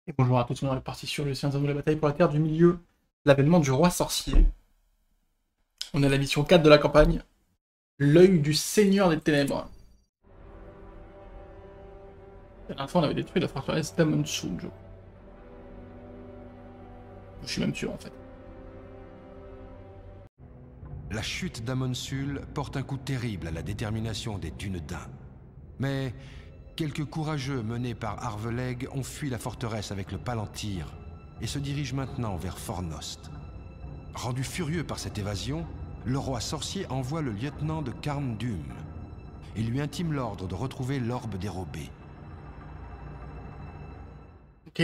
Et bonjour à tous, on est parti sur le Seigneur des Anneaux, la bataille pour la terre du milieu, l'avènement du roi sorcier. On est à la mission 4 de la campagne, l'œil du Seigneur des Ténèbres. La dernière fois, on avait détruit la forteresse d'Amon-Sun. Je suis même sûr en fait. La chute d'Amon-Sul porte un coup terrible à la détermination des Dunedains. Mais quelques courageux menés par Arveleg ont fui la forteresse avec le Palantir et se dirigent maintenant vers Fornost. Rendu furieux par cette évasion, le roi sorcier envoie le lieutenant de Carn-Dûm et lui intime l'ordre de retrouver l'orbe dérobée. Ok.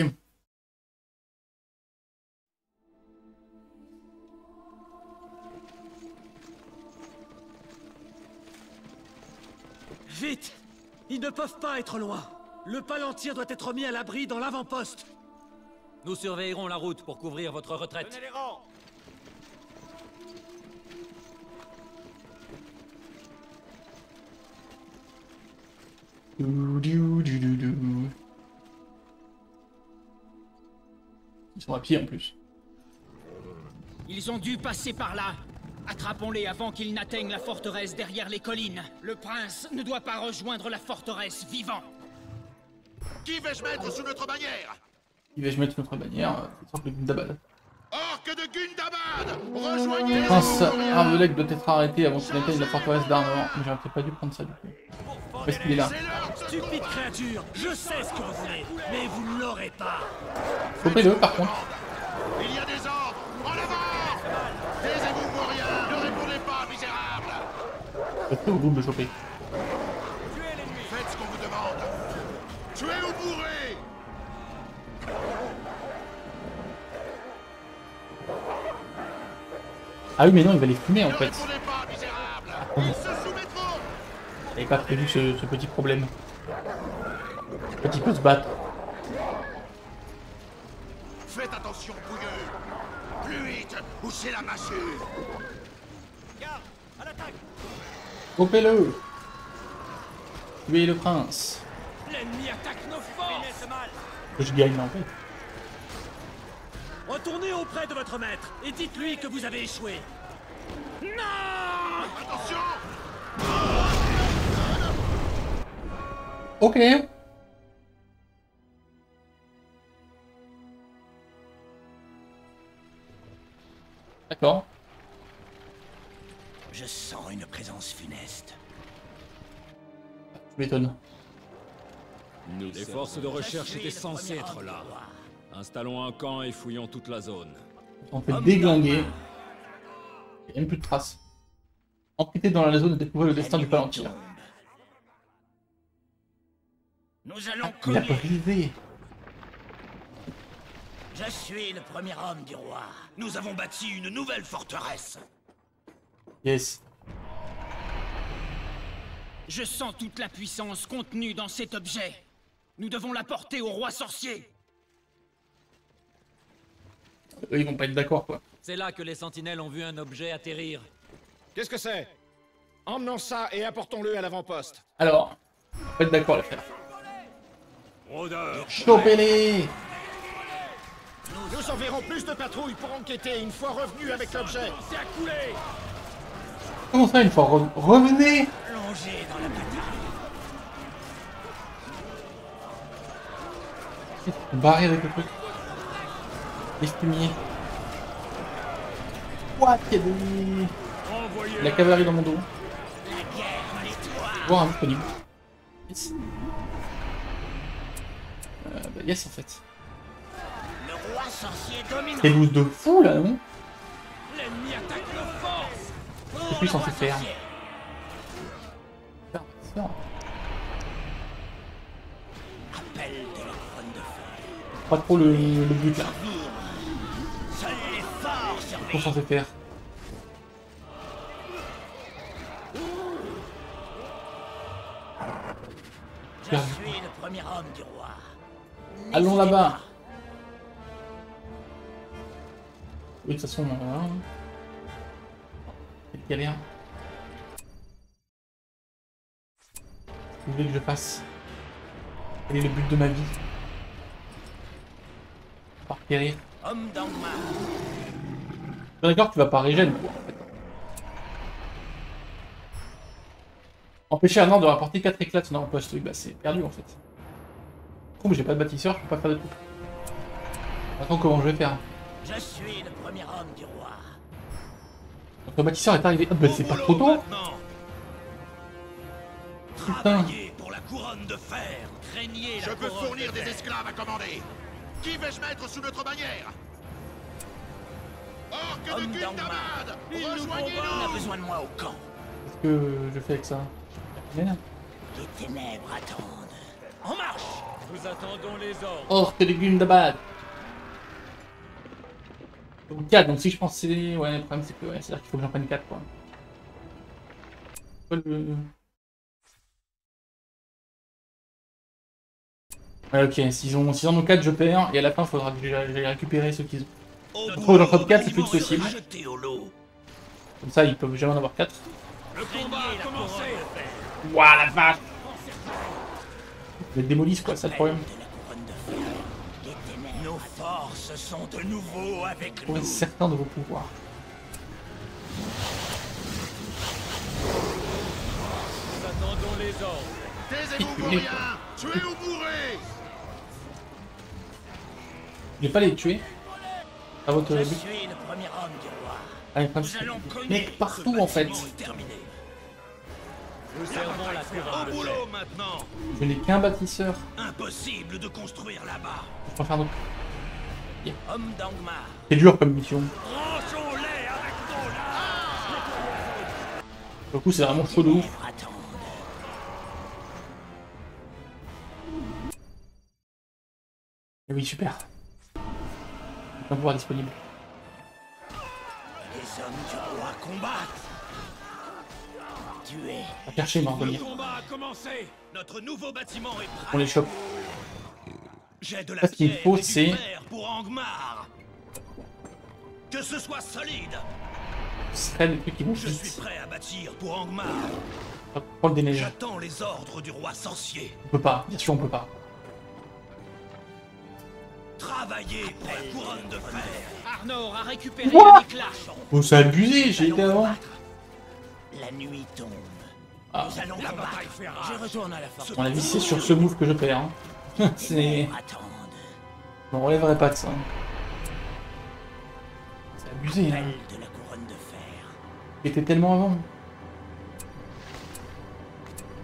Vite! Ils ne peuvent pas être loin. Le Palantir doit être mis à l'abri dans l'avant-poste. Nous surveillerons la route pour couvrir votre retraite. Tenez les rangs! Ils sont à pied en plus. Ils ont dû passer par là. Attrapons-les avant qu'ils n'atteignent la forteresse derrière les collines. Le prince ne doit pas rejoindre la forteresse vivant. Qui vais-je mettre sous notre bannière? Il va je mettre notre bannière, c'est simple Gundabad. Orque de Gundabad! Rejoignez les Prince Amouriens! Arveleg doit être arrêté avant qu'il n'atteigne la forteresse d'Armor. Mais j'aurais peut-être pas dû prendre ça du coup. Où est-ce qu'il est là? C'est l'heure! Stupide créature, je sais ce que vous voulez, mais vous ne l'aurez pas. Chopez-le par contre. Il y a des ordres! En avant! Taisez-vous, Mouriens! Ne répondez pas, misérables! C'est au groupe de choper. Faites ce qu'on vous demande! Tuez ou mourrez! Ah oui mais non, il va les fumer en Ne fait. répondez pas, misérables! Ils se soumettront! J'avais pas prévu ce petit problème. Petit peut se battre. Faites attention, bouilleux! Plus vite, ou c'est la massue! Garde, à l'attaque! Chopez-le. Tuez le prince. L'ennemi attaque nos forces! Que je gagne en fait. Retournez auprès de votre maître et dites-lui que vous avez échoué. Non! Attention! Ok. D'accord. Je sens une présence funeste. Je m'étonne. Les forces de recherche étaient censées être là. Installons un camp et fouillons toute la zone. On fait déglinguer. Il n'y a même plus de traces. Enquêtez dans la zone et découvrez le destin du Palantir. Nous allons Il a cogner. brisé. Je suis le premier homme du roi. Nous avons bâti une nouvelle forteresse. Yes. Je sens toute la puissance contenue dans cet objet. Nous devons la porter au roi sorcier. Eux, ils vont pas être d'accord quoi. C'est là que les sentinelles ont vu un objet atterrir. Qu'est-ce que c'est? Emmenons ça et apportons-le à l'avant-poste. Alors, pas être d'accord les frères. Rôdeur! Chopez-les. Nous enverrons plus de patrouilles pour enquêter une fois revenus avec l'objet. C'est à couler! Comment ça une fois revenez? Plongez dans la bataille. Barré avec le truc. Estimier. What? Il y a des... Envoyez La cavalerie dans mon dos. La guerre dans l'histoire. Voir indisponible. Yes. Bah yes en fait. Le roi sorcier domine. C'est loose de fou là non? L'ennemi attaque nos forces! C'est plus censé faire. Faire. Appel de la couronne de feu. Pas trop le but là. Seuls les forts Qu'on surveillent. censé faire. Je suis le premier homme du roi. Allons N'hésitez là-bas. pas. Oui, de toute façon, voilà. Quelle galère. Vous voulez que je fasse? Quel est le but de ma vie? Par périr. Homme d'Angmar. D'accord, tu vas pas régène quoi en fait. Empêcher Arnaud de rapporter 4 éclats de son avant-poste, oui bah c'est perdu en fait. Oh mais j'ai pas de bâtisseur, je peux pas faire de tout. Attends comment je vais faire. Je suis le premier homme du roi. Notre bâtisseur est arrivé. Ah bah c'est pas trop tôt. Putain. Travaillez pour la couronne de fer. Craignez Je la peux couronne fournir de des fer. esclaves à commander. Qui vais-je mettre sous notre bannière? Orque de Homme d'Angmar. Gundamad, On a rejoignez-nous. besoin de moi au camp. Qu'est-ce que je fais avec ça? Merde. Les ténèbres attendent. En marche. Nous attendons les ordres. Orque de Gundabad. Donc 4, donc si je pensais... Ouais, le problème c'est que... Ouais, c'est-à-dire qu'il faut que j'en prenne 4 quoi. Quoi le... Ouais ok, s'ils en ont 4 je perds, et à la fin il faudra que j'aille récupérer ceux qu'ils ont. Je trouve que j'en prenne 4 c'est plus possible. Comme ça ils peuvent jamais en avoir 4. Le combat a commencé. Ouah la vache! Ils les démolissent quoi, c'est le problème. Nos forces sont de nouveau avec Trouvez nous. certains de vos pouvoirs. Nous attendons les ordres. Taisez-vous, Mouriens. Tuez ou mourrez. Je vais pas les tuer. À votre Je but. suis le premier homme du roi. Ah, le problème, Nous c'est allons que- cogner. mec partout en fait. Terminé. Nous servons la couronne de fer. Maintenant. Je n'ai qu'un bâtisseur. Impossible de construire là-bas. Je préfère donc. Homme d'Angmar. C'est dur comme mission. Tranchons-les avec nos lames. Pour le coup, c'est vraiment chaud de ouf. Ténèbres attendent. Et oui, super. Un pouvoir disponible. Les hommes du roi combattent. Tués. On va chercher, mais on va Le revenir. combat a commencé. Notre nouveau bâtiment est prêt. On les chope. J'ai de la Ça, ce qu'il pierre faut, et du c'est- fer pour Angmar. Que ce soit solide. Ce serait des trucs qui vont Je suis vite. prêt à bâtir pour Angmar. Prends le déneige. J'attends les ordres du roi sorcier. On peut pas, bien sûr, on peut pas. Travaillez pour la couronne de fer. Arnor a récupéré What un éclat. Oh, c'est abusé, j'ai été avant. La nuit tombe. Ah, Nous allons combattre. Je retourne à la force. à mon avis, c'est sur ce move que je perds. Hein. C'est. Ténèbres attendent. Je m'en relèverai pas de ça. C'est abusé, hein. Belle de la couronne de fer. J'étais tellement avant.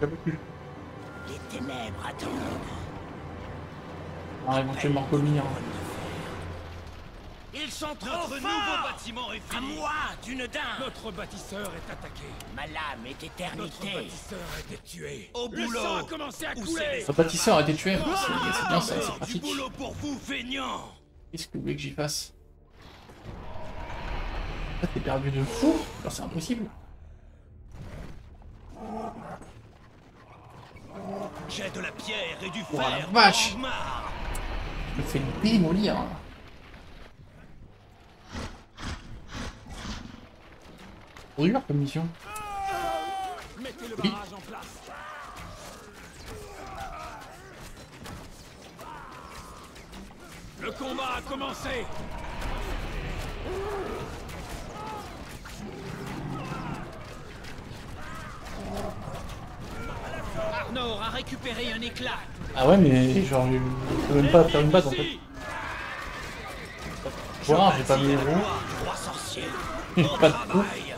J'avais plus. Les ténèbres attendent. On va éventuellement revenir. Ils sont trop Notre nouveau forts. bâtiment est À fini. moi, d'une dinde. Notre bâtisseur est attaqué. Ma lame est Notre éternité. bâtisseur a été tué. Au Le boulot. sang a commencé à Où couler. c'est Son bâtisseur a été tué. C'est bien ça, c'est Du pratique. boulot pour vous, feignants. Qu'est-ce que vous voulez que j'y fasse? Ah, t'es perdu de fou. Alors, c'est impossible. J'ai de la pierre et du Oh, la fer vache. pour Angmar. Je me fais démolir. Trop dur comme mission. Mettez le Oui. barrage en place. Le combat a commencé. Arnor a récupéré un éclat. Ah ouais, mais genre, je peux même pas faire une base en fait. Voilà, j'ai pas mis les roues. Roi sorcier. J'ai pas de trou. Travail.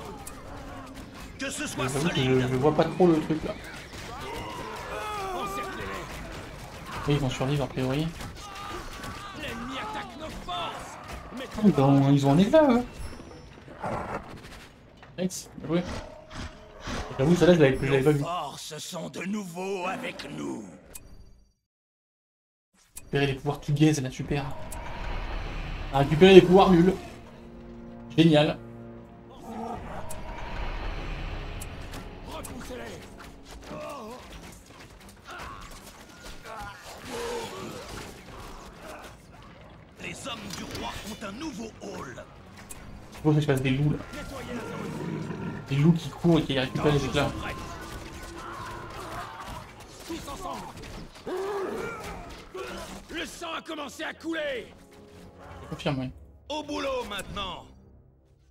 Que ce soit J'avoue que solide. je vois pas trop le truc là. Encerclez-les. Et ils vont survivre a priori. L'ennemi attaque nos forces. Mettez Ah, ils ont un éclat eux. Nice, bien joué. J'avoue, celle-là je l'avais pas Nos vu. forces sont de nouveau avec nous. Récupérer les pouvoirs qui gaze, là, super. On a récupéré les pouvoirs nuls. Génial. repoussez-les. Les hommes du roi ont un nouveau hall. Je suppose que je fasse des loups là. Des loups qui courent et qui récupèrent les éclats. Tous ensemble. Le sang a commencé à couler. confirme, oui. Au boulot maintenant.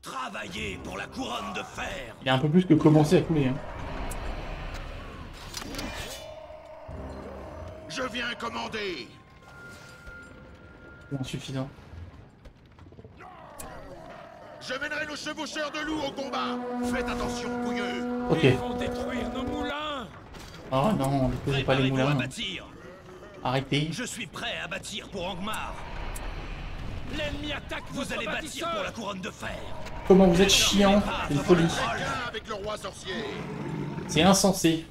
Travaillez pour la couronne de fer. Il a un peu plus que commencé à couler. Hein. Je viens commander. C'est insuffisant. Je mènerai nos chevaucheurs de loups au combat. Faites attention, bouilleux. Ok. Ils vont détruire nos moulins. Oh non, ne posez pas les Préparez-vous à moulins. bâtir. Arrêtez. Je suis prêt à bâtir pour Angmar. L'ennemi attaque Vous notre allez bâtir bâtisseur. pour la couronne de fer. Comment vous êtes chiant, c'est une folie. Chacun avec le roi sorcier. C'est insensé.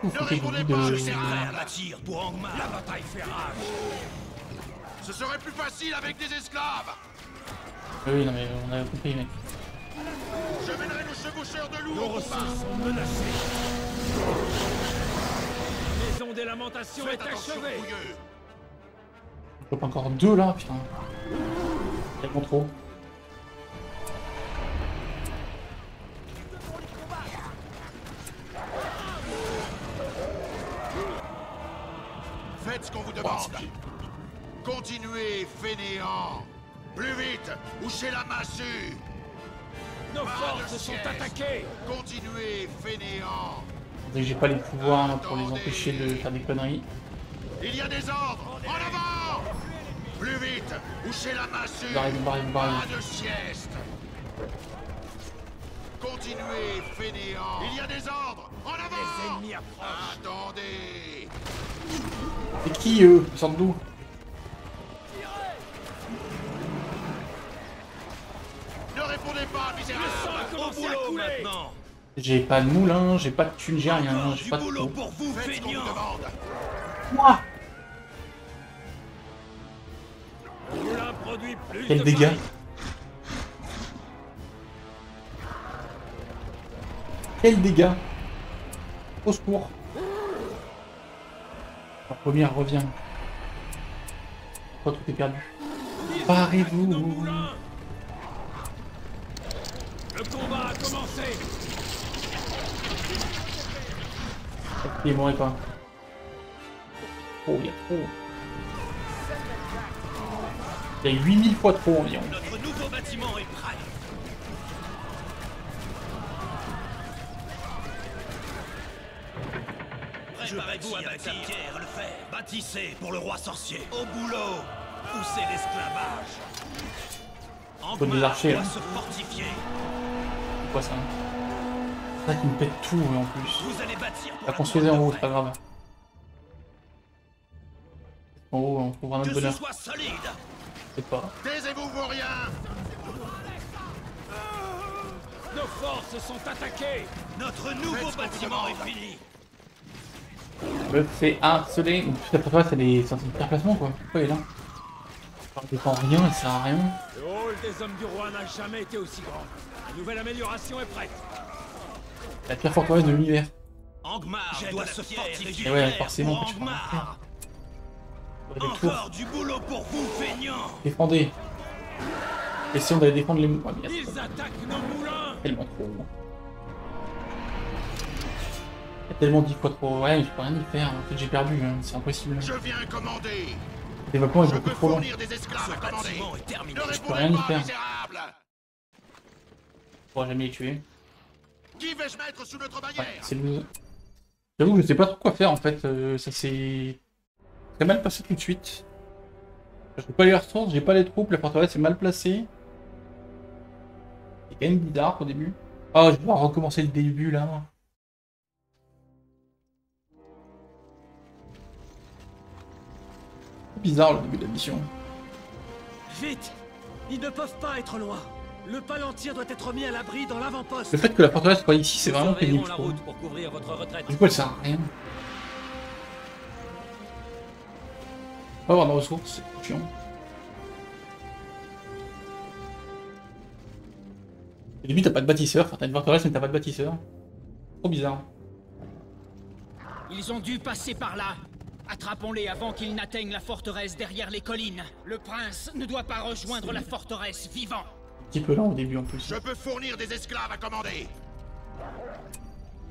Vous Ne foutez répondez vous pas, de... je sais Prêt à bâtir pour Angmar. La bataille fait rage. Ce serait plus facile avec des esclaves. Oui, non mais on a compris, mec. Je mènerai nos chevaucheurs de loups Nos au combat. ressources sont menacées. La maison des lamentations Faites est attention, achevée. bouilleux. On peut encore deux là, putain. Tellement trop. Faites ce qu'on vous demande. Continuez, fainéants. Plus vite, ou chez la massue. Nos Pas forces de sont sieste. attaquées. Continuez, fainéants. Dès que j'ai pas les pouvoirs là, pour les empêcher de faire des conneries. Il y a des ordres. En avant. Plus vite, ou chez la massue. Barrez-vous, barrez-vous, barrez-vous. Pas de sieste. Continuez, fainéants. Il y a des ordres. En avant. Les ennemis approchent. Attendez. C'est qui eux? Ils sortent d'où? Ne répondez pas, Le sang misérable. a Au commencé à boulot couler. maintenant. J'ai pas de moulin, j'ai pas de thune, j'ai rien, Encore j'ai du pas de boulot tout. pour vous, Faites ce qu'on vous feignants. demande. Moi! Le moulin produit plus Quel de dégât! farine. Quel dégât! Au secours! La première revient. Oh, tout est perdu. Ils Barrez-vous. attaquent nos moulins. Le combat a commencé. Il mourrait pas. Oh, il y a trop. Il y a 8000 fois trop environ. Notre nouveau bâtiment est prêt. Préparez-vous à bâtir la pierre, le fer. Bâtissez pour le roi sorcier. Au boulot. Poussez l'esclavage. Faut des archers, doit hein. se fortifier. C'est quoi ça? C'est ça qui me pète tout en plus. Vous allez bâtir pour La la construisez en couronne haut, de c'est pas fer. grave. En haut, on trouvera notre Que ce bonheur. soit solide. C'est pas. Taisez-vous, vauriens. Nos forces sont attaquées. Notre nouveau Faites ce qu'on vous bâtiment demande. est fini. Me fait harceler. Putain, pour toi, c'est des centaines de placement quoi. Pourquoi il est là? Il défend rien, il sert à rien. Le hall des hommes du roi n'a jamais été aussi grand. La nouvelle amélioration est prête. La pire forteresse de l'univers. Angmar doit se fortifier. Et ouais, forcément, pour que tu prends la Angmar. Des tours. Encore du boulot pour vous, feignants. Défendez. Essayons d'aller défendre les mous. Ah, merde. Ils attaquent nos moulins. Tellement trop. Il y a tellement 10 fois trop. Ouais, je peux rien y faire. En fait, j'ai perdu. Hein. C'est impossible. Je viens commander. Le développement est Je beaucoup peux trop long. fournir des esclaves Ce à commander. bâtiment est terminé. Ne peux rien y répondez pas, faire. misérable. Je pourrai jamais les tuer. Qui vais-je mettre sous notre Ouais, bannière? c'est loose. J'avoue que je sais pas trop quoi faire en fait. Ça s'est très mal passé tout de suite. Je n'ai pas les ressources, j'ai pas les troupes, la forteresse est mal placée. C'est quand même bizarre au début. Oh, je vais devoir recommencer le début là. C'est bizarre le début de la mission. Vite. Ils ne peuvent pas être loin. Le palantir doit être mis à l'abri dans l'avant-poste. Le fait que la forteresse soit ici, c'est vraiment pénible. la je trouve. route pour couvrir votre retraite. Du coup, elle sert à rien. On va avoir nos ressources, c'est chiant. Au début, t'as pas de bâtisseur, enfin t'as une forteresse mais t'as pas de bâtisseur. Trop bizarre. Ils ont dû passer par là. Attrapons-les avant qu'ils n'atteignent la forteresse derrière les collines. Le prince ne doit pas rejoindre la forteresse vivant. Un petit peu lent au début en plus. Je peux fournir des esclaves à commander.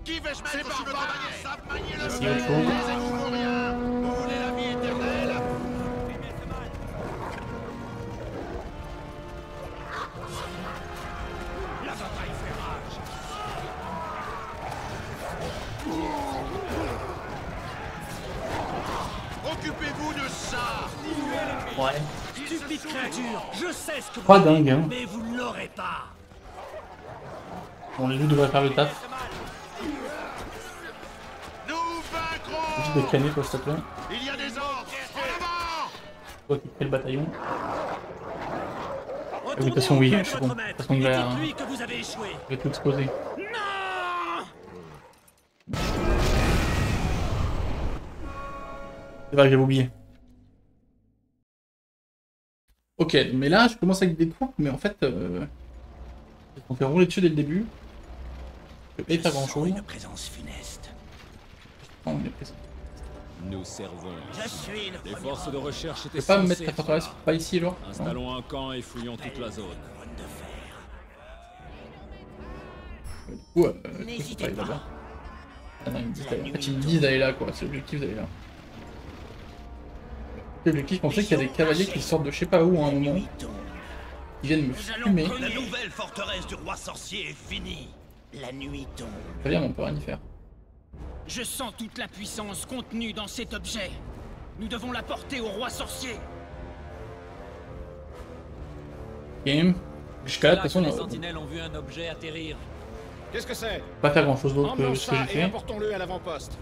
Qui vais-je mettre sous notre bannière? Savent manier le C'est fer. autre chose. Taisez-vous, vauriens. Vous voulez la vie éternelle? de ça. Ouais. Stupide créature, je sais ce que vous Pas voulez, dingue, hein. mais vous ne l'aurez pas. Bon, les loups devraient faire le taf. Nous vaincrons. Juste de canner, toi, s'il te plaît. Il y a des ordres. En avant. Toi qui crée le bataillon. Retournez de toute façon, oui, auprès de je suis votre bon. De toute maître façon, il et va- dites-lui que vous avez échoué. Je vais tout exploser. Non! C'est vrai que j'avais oublié. Ok, mais là, je commence avec des troupes, mais en fait, on fait rouler dessus dès le début. Je vais pas y faire grand chose. Une présence funeste. On est présent. Nous servons. Je suis le Les premier forces de homme. recherche Je étaient vais pas me censées mettre la être forteresse, là. pas ici, genre. Non. Installons un camp et fouillons toute la zone. Couronne de fer. Du coup, le truc, N'hésitez c'est pas aller pas. là-bas. Ah non, ils me disent d'aller- en fait, ils me disent d'aller là, quoi. C'est l'objectif d'aller là. L'objectif, je pensais qu'il y a des cavaliers qui sortent de je sais pas où à un moment, Nuit tombe. qui viennent me Nous allons fumer. cogner. La nouvelle forteresse du roi sorcier est finie. La nuit tombe. Très bien, mais on peut rien y faire. Je sens toute la puissance contenue dans cet objet. Nous devons la porter au roi sorcier. Game. Jusqu'à là, de toute façon, les on sentinelles ont vu un objet atterrir. Qu'est-ce que c'est? va pas faire grand chose d'autre que Emmenons ce que j'ai ça et fait. apportons-le à l'avant-poste.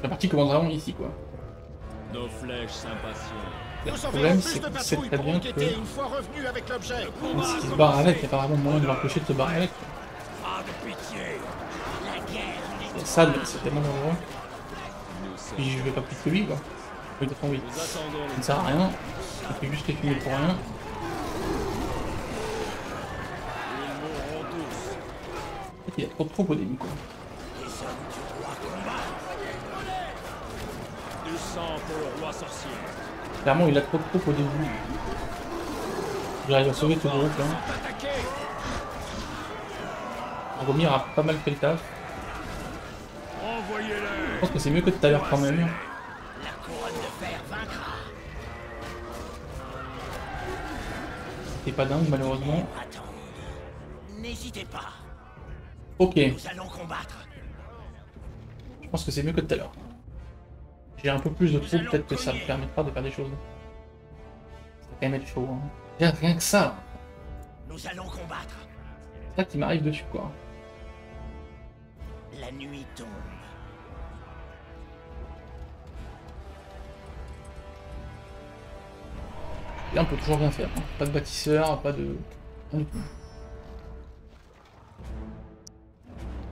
La partie commence vraiment ici, quoi. Nos flèches s'impatientent. Nous problème, enverrons c'est plus de qu'on sait patrouilles très pour bien enquêter que- une fois revenus avec l'objet. Même s'ils se barrent avec, il n'y a pas vraiment moyen de l'empêcher de se barrer avec. Pas de pitié. La guerre n'est Et ça, c'est tellement dangereux. Nous Puis servons. je vais pas plus que lui, quoi. Oui, de toute façon, oui. Nous attendons Ça le ne sert à rien. Ça fait juste les fumer pour rien. Ils mourront tous. En fait, il y a trop de troupes au début, quoi. les hommes du roi combattent. Du sang pour le roi sorcier. Clairement, il a trop de troupes au début. J'arrive à sauver tout le groupe, là. Romir a pas mal fait le taf. Envoyez-les. Je pense que c'est mieux que tout à l'heure, quand même. La couronne de fer vaincra. C'est pas dingue, malheureusement. Attendez. N'hésitez pas. Ok, je Nous allons combattre. pense que c'est mieux que tout à l'heure. J'ai un peu plus de troupes, peut-être que ça me permettra de faire des choses. Ça va quand même être chaud, hein. Déjà, rien que ça, Nous allons combattre. c'est ça qui m'arrive dessus, quoi. La nuit tombe. Et là, on peut toujours rien faire. Hein. Pas de bâtisseur, pas de... rien du tout.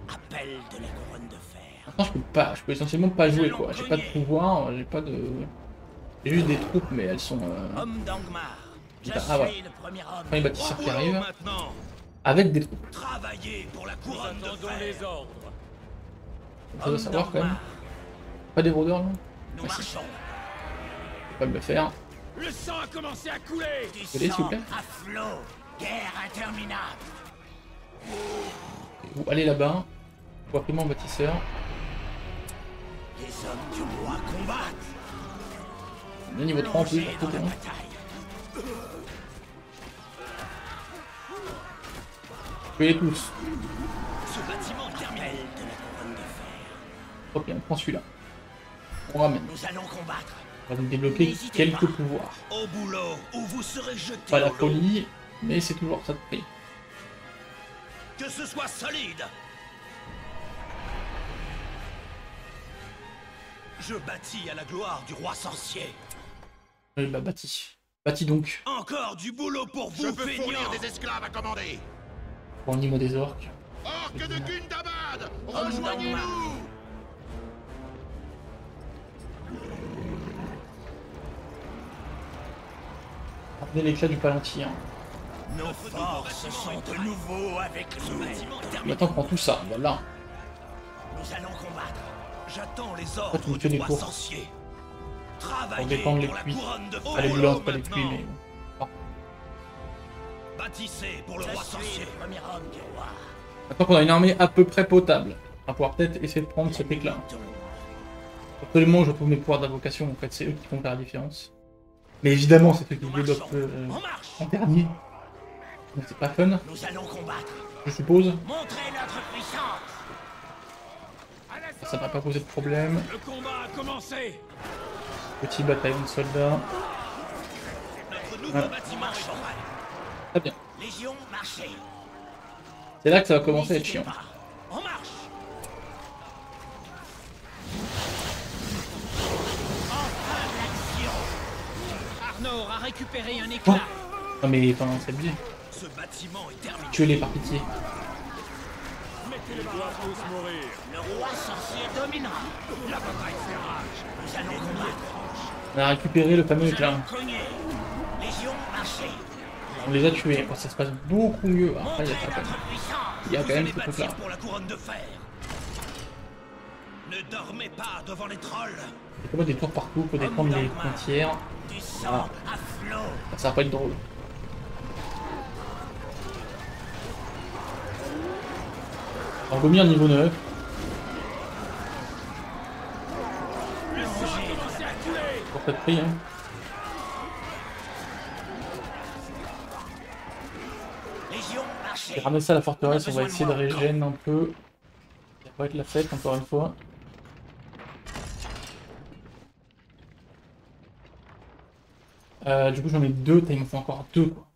Appel de la couronne de fer. Maintenant, je peux essentiellement pas jouer, quoi. J'ai pas de pouvoir, j'ai pas de... J'ai juste des troupes, mais elles sont... Homme d'Angmar. Je Ah, suis voilà. le premier homme. Enfin, les bâtisseurs qui arrivent, Maintenant, avec des troupes. travaillez pour la Nous couronne de attendons fer. les ordres. Ça doit Homme savoir, quand même. d'Angmar. Pas des rôdeurs, non? Nous Ah, si. marchons. Je peux pas me le faire. Le sang a commencé à couler. Du Vous voulez, s'il vous sang plaît à flot. Guerre interminable. Et vous allez là-bas. Pour appeler mon bâtisseur. Les hommes du roi combattent. Le niveau 3 en plus, Plongez tout dans est la bon. bataille. Tuez-les tous. Ce bâtiment terminé. De la couronne de fer. Ok, on prend celui-là. On ramène. Nous allons combattre. On va nous débloquer N'hésitez quelques pas. pouvoirs. Au boulot, ou vous serez jeté Pas la au lot. folie, mais c'est toujours ça de prix. Que ce soit solide. Je bâtis à la gloire du roi sorcier. Oui, bah bâti. Bâti donc. Encore du boulot pour vous, Je peux feignants. fournir des esclaves à commander. Pour le niveau des orques. Orques de Gundabad, Homme rejoignez-nous. Ramenez l'éclat du palantir. Nos forces sont de nouveau avec nous. Maintenant, on prend tout ça. Voilà. Nous allons combattre. J'attends les tu me ordres fais du des roi cours. sorcier. Pour Travaillez défendre les pour la cuits. couronne de Pas les fer. boulons, Au pas les boulot cuits, mais... maintenant. Bâtissez pour le Je roi suis sorcier. le premier homme du roi. Maintenant qu'on a une armée à peu près potable, on va pouvoir peut-être essayer de prendre cet éclat. Tombe. Absolument, je trouve mes pouvoirs d'invocation, en fait, c'est eux qui font faire la différence. Mais évidemment, c'est eux qui se développent On marche. en dernier. Donc c'est pas fun, Nous allons combattre. je suppose. Montrez notre puissance. Ça va pas poser de problème. Le combat a commencé. Petit bataillon de soldats. Notre nouveau Ouais. bâtiment est prêt. Très bien. Légion, marchez. C'est là que ça va commencer à être chiant. En marche. Arnaud a récupéré un Oh. éclat. Non mais enfin, c'est abusé. Ce bâtiment est terminé. Tuez-les par pitié. Ils doivent tous mourir. Le roi sorcier dominera. La bataille fait rage. Nous allons combattre. On a récupéré le fameux Nous éclat. allons cogner. Légion, marchez. On les a tués. Oh, ça se passe beaucoup mieux. Après, il y a Montrez pas notre puissance. Il y a Vous quand même allez ce truc-là. bâtir pour la couronne de fer. Ne dormez pas devant les trolls. Il y a comme des tours partout. Faut défendre les frontières. Du sang à flot. Ça va pas être drôle. Argomir niveau 9. Pour pas de prix, hein. Légion, Je marchez. vais ramener ça à la forteresse. On On a va essayer de besoin de moi régénérer un peu. Ça va être la fête encore une fois. Du coup j'en ai deux, il m'en faut encore deux quoi.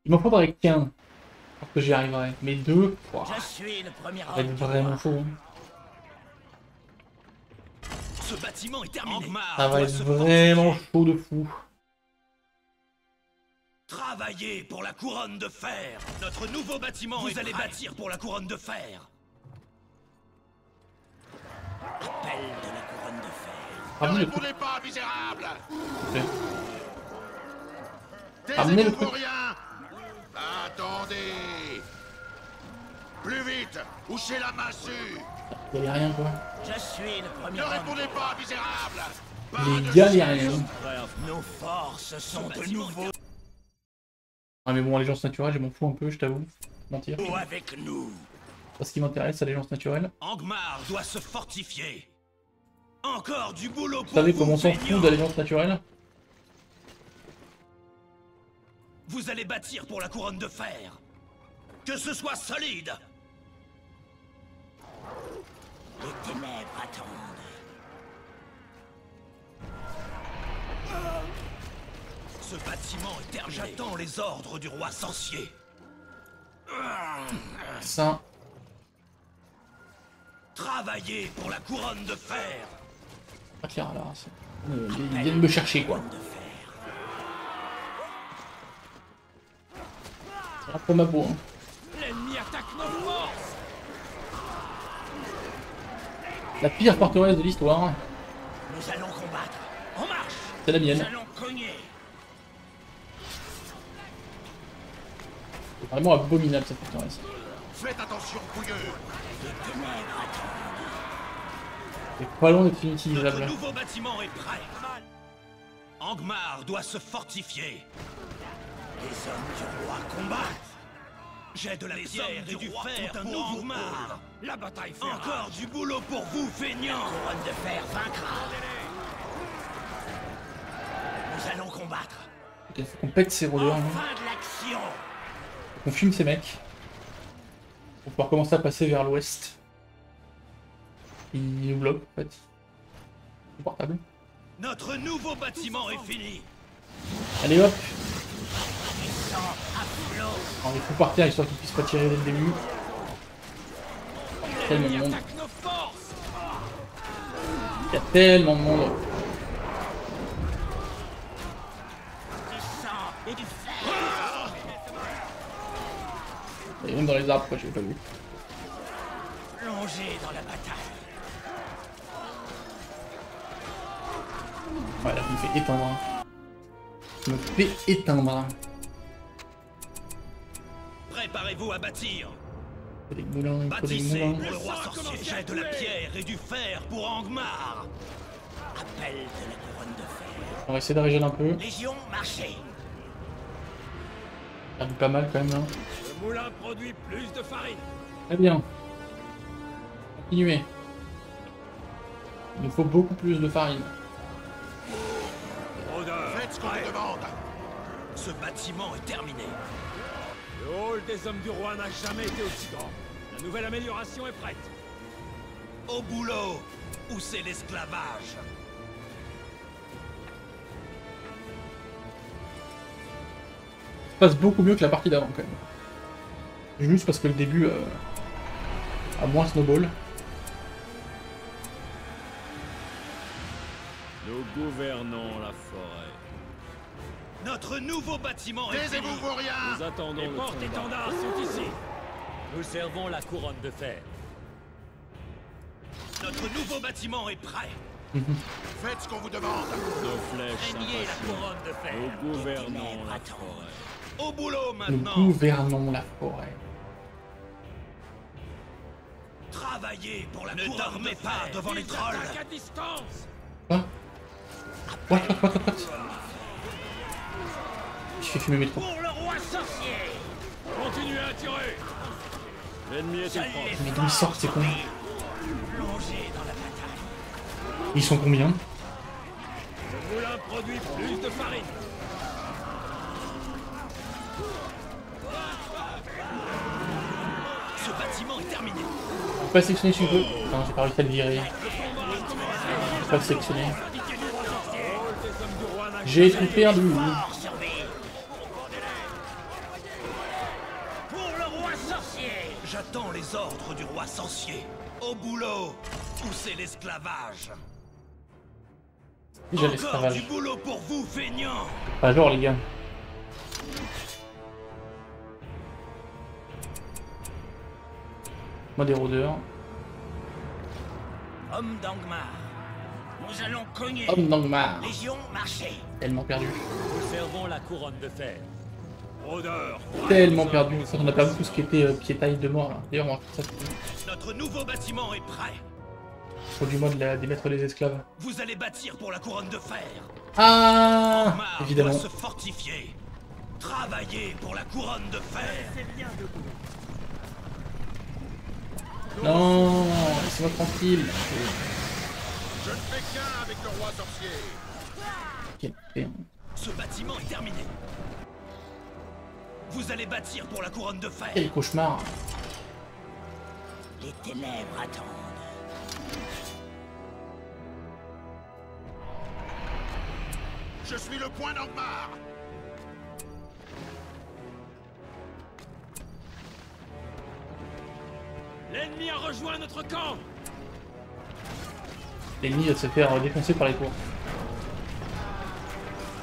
Il m'en faudrait qu'un pour que j'y arriverai. Mais deux, wow, Je suis le premier ça va être homme. vraiment chaud. Hein. Ce bâtiment est terminé. Angmar Ça va doit être se vraiment fortifier. chaud de fou. Travaillez pour la couronne de fer. Notre nouveau bâtiment Vous allez bâtir pour la couronne de fer. Appel de la couronne de fer. Ramenez le Ne truc. répondez pas, misérable. Ramenez le Taisez-vous truc. pour rien. Attendez. Plus vite, ou c'est la massue. Il y a rien quoi. Je suis le premier Ne homme. répondez pas, misérable. Pas Les de gars, il y a siège. rien. Nos forces sont de nouveau Ah mais bon, allégeance naturelle, je m'en fous un peu, je t'avoue. Mentir. avec nous. Parce qui m'intéresse, allégeance naturelle. Angmar doit se fortifier. Encore du boulot pour Vous savez vous, comment on s'en feignants. fout d'allégeance naturelle? Vous allez bâtir pour la couronne de fer. Que ce soit solide. Les ténèbres attendent. Ce bâtiment est terminé. J'attends les ordres du roi sorcier. Ça. Travaillez pour la couronne de fer. Pas clair là. Ils viennent me chercher quoi. C'est un peu ma peau. Hein. L'ennemi attaque nos forces. La pire forteresse de l'histoire, Nous allons combattre. En marche. c'est la Nous mienne. allons cogner. C'est vraiment abominable cette forteresse. Faites attention, bouilleux. Les ténèbres attendent. C'est pas loin d'être Notre inutilisable. nouveau bâtiment est prêt. Angmar doit se fortifier. Les hommes du roi combattent. J'ai de la pierre et du fer pour Angmar. La bataille fait Encore du boulot pour vous, feignants. Couronne de fer vaincra. Nous allons combattre. Il faut qu'on pète ces rôdeurs. hein. Fin de l'action. Qu'on fume ces mecs. Pour pouvoir commencer à passer vers l'ouest. Ils nous bloquent en fait. Confortable. Notre nouveau bâtiment est fini. Allez hop. Puissant à flot. Alors, il faut partir histoire qu'ils puissent pas tirer dès le début. Tellement de monde. Attaque nos forces. Il y a tellement de monde. Du sang et du fer. Il y a même dans les arbres quoi, j'avais pas vu. Plongez dans la bataille. Voilà, il me fait éteindre. Il me fait éteindre. Préparez-vous à bâtir. Il faut des moulins, il faut des Bâtissez moulins. pour le roi sorcier. J'ai de la pierre et du fer pour Angmar. Appel de la couronne de fer. On va essayer de régénérer un peu. Légion, marchez. Il a pas mal quand même là. Le moulin produit plus de farine. Très bien. Continuez. Il nous faut beaucoup plus de farine. Odeur. Faites ce qu'on vous demande. Ce bâtiment est terminé. Le hall des hommes du roi n'a jamais été aussi grand. La nouvelle amélioration est prête. Au boulot, où c'est l'esclavage. passe beaucoup mieux que la partie d'avant quand même. Juste parce que le début a moins snowball. Nous gouvernons la forêt. Notre nouveau bâtiment est Taisez-vous, fini. vauriens! Nous attendons Les le combat. porte-étendards sont ici. Nous servons la couronne de fer. Notre nouveau bâtiment est prêt. Faites ce qu'on vous demande. Nos flèches Craignez la s'impatientent. couronne de fer. Nous gouvernons la forêt. Au boulot Nous maintenant. gouvernons la forêt. Travaillez pour la couronne. Ne dormez pas devant les trolls. À distance. Quoi? What? Je fais fumer mes trous. Pour le roi sorcier. Continuez à tirer. L'ennemi est proche. Mais d'où ils sortent ces cons? Plongez dans la bataille. Ils sont combien? Le moulin produit plus de farine. Ce bâtiment est terminé. Je peux pas sélectionner si je veux. Non, j'ai pas réussi à le virer. Je peux pas le sélectionner. J'ai tout perdu. Fort servi. Pour le roi sorcier. J'attends les ordres du roi sorcier. Au boulot. Poussez l'esclavage. Déjà Encore du l'esclavage. boulot pour vous, feignants. Pas genre les gars. Moi des rôdeurs. Homme d'Angmar. Nous allons cogner. Homme d'Angmar. Légion, marchez. Tellement perdu. Nous servons la couronne de fer. Rôdeur. Tellement perdu. On a perdu tout ce qui était piétaille de mort là. D'ailleurs on va faire ça. Notre nouveau bâtiment est prêt. Faut du moins d'émettre les esclaves. Vous allez bâtir pour la couronne de fer. Ah Angmar évidemment. doit se fortifier. Travaillez pour la couronne de fer. Non, laissez-moi tranquille. Je ne fais qu'un avec le roi sorcier. Quel père. Ce bâtiment est terminé. Vous allez bâtir pour la couronne de fer. Quel cauchemar. Les ténèbres attendent. Je suis le point d'Angmar. L'ennemi a rejoint notre camp. L'ennemi va se faire défoncer par les tours.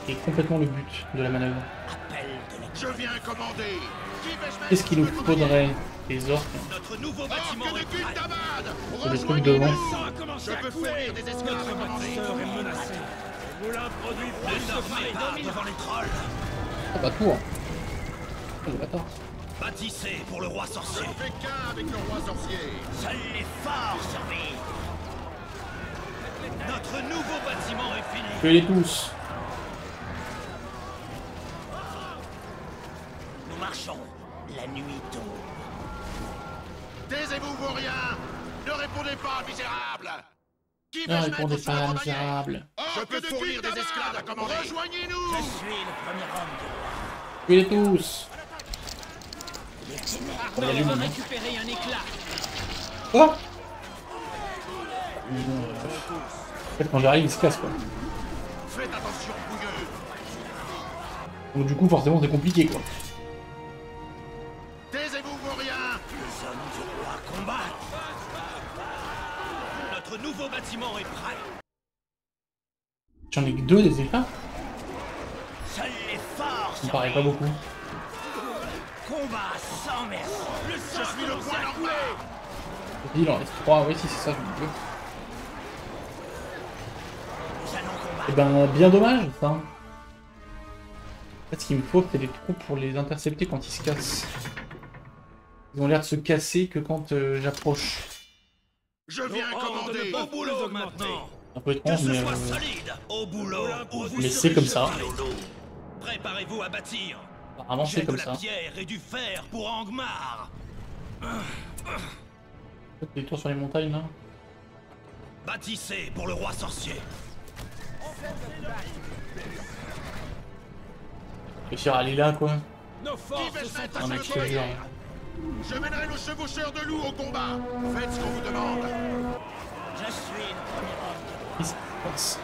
C'est complètement le but de la manœuvre. Appel de la Je viens commander. Qui vais-je mettre Qu'est-ce qu'il nous sous le bouclier? faudrait? Des orques. Notre nouveau Orque bâtiment de est prêt. Gul'damad, Faut des trucs devant. rejoignez-nous. Je peux fournir des esclaves à commander. est menacé. Le moulin produit Ne plus de dormez farine. pas devant les trolls. Ah bah tour. Oh le bâtard. Bâtissez pour le roi Je sorcier. ne fais qu'un avec le roi sorcier. Seuls les forts survivent. Notre nouveau bâtiment est fini. Tuez-les tous. Nous marchons. La nuit tombe. Taisez-vous, vauriens. Ne répondez pas, misérable. Qui Ne vais-je répondez mettre sous le pas, bannière? misérable. Je peux fournir des esclaves à commander. Je Rejoignez-nous. suis le premier homme du roi. Tuez-les tous. Les ténèbres. Il y a On du va monde. récupérer un éclat. Oh en fait, quand j'arrive, il se casse quoi. Faites attention, bouilleux. Donc du coup, forcément, c'est compliqué quoi. Taisez-vous, vauriens. Les hommes du roi combattent. Notre nouveau bâtiment est prêt. J'en ai que 2 des éclats. Seuls les forts Ça me paraît pas survivent. beaucoup. Combat sans merci. Le sang Je suis le commence point à couler. d'Angmar. Il en reste 3. Oui, si, c'est ça, je me dis. Nous allons combattre. Eh ben, bien dommage ça. En fait, ce qu'il me faut, c'est des troupes pour les intercepter quand ils se cassent. Ils ont l'air de se casser que quand j'approche. Je viens Nos ordres commander. ne peuvent Au boulot plus augmenter. maintenant. Un peu Que étrange, ce mais soit solide. Au boulot. Ou vous Mais serez c'est comme ça. jetés au loup. Préparez-vous à bâtir. apparemment J'ai c'est de comme la ça. pierre et du fer pour Angmar. Faites des tours sur les montagnes là. Bâtissez pour le roi sorcier. Réussir à aller là quoi. Nos forces Qui vais-je sont mettre Non à mais ce je te jure. Je mènerai le chevaucheur de loup au combat. Faites ce qu'on vous demande. Je suis le premier homme. Qu'est-ce qui se passe?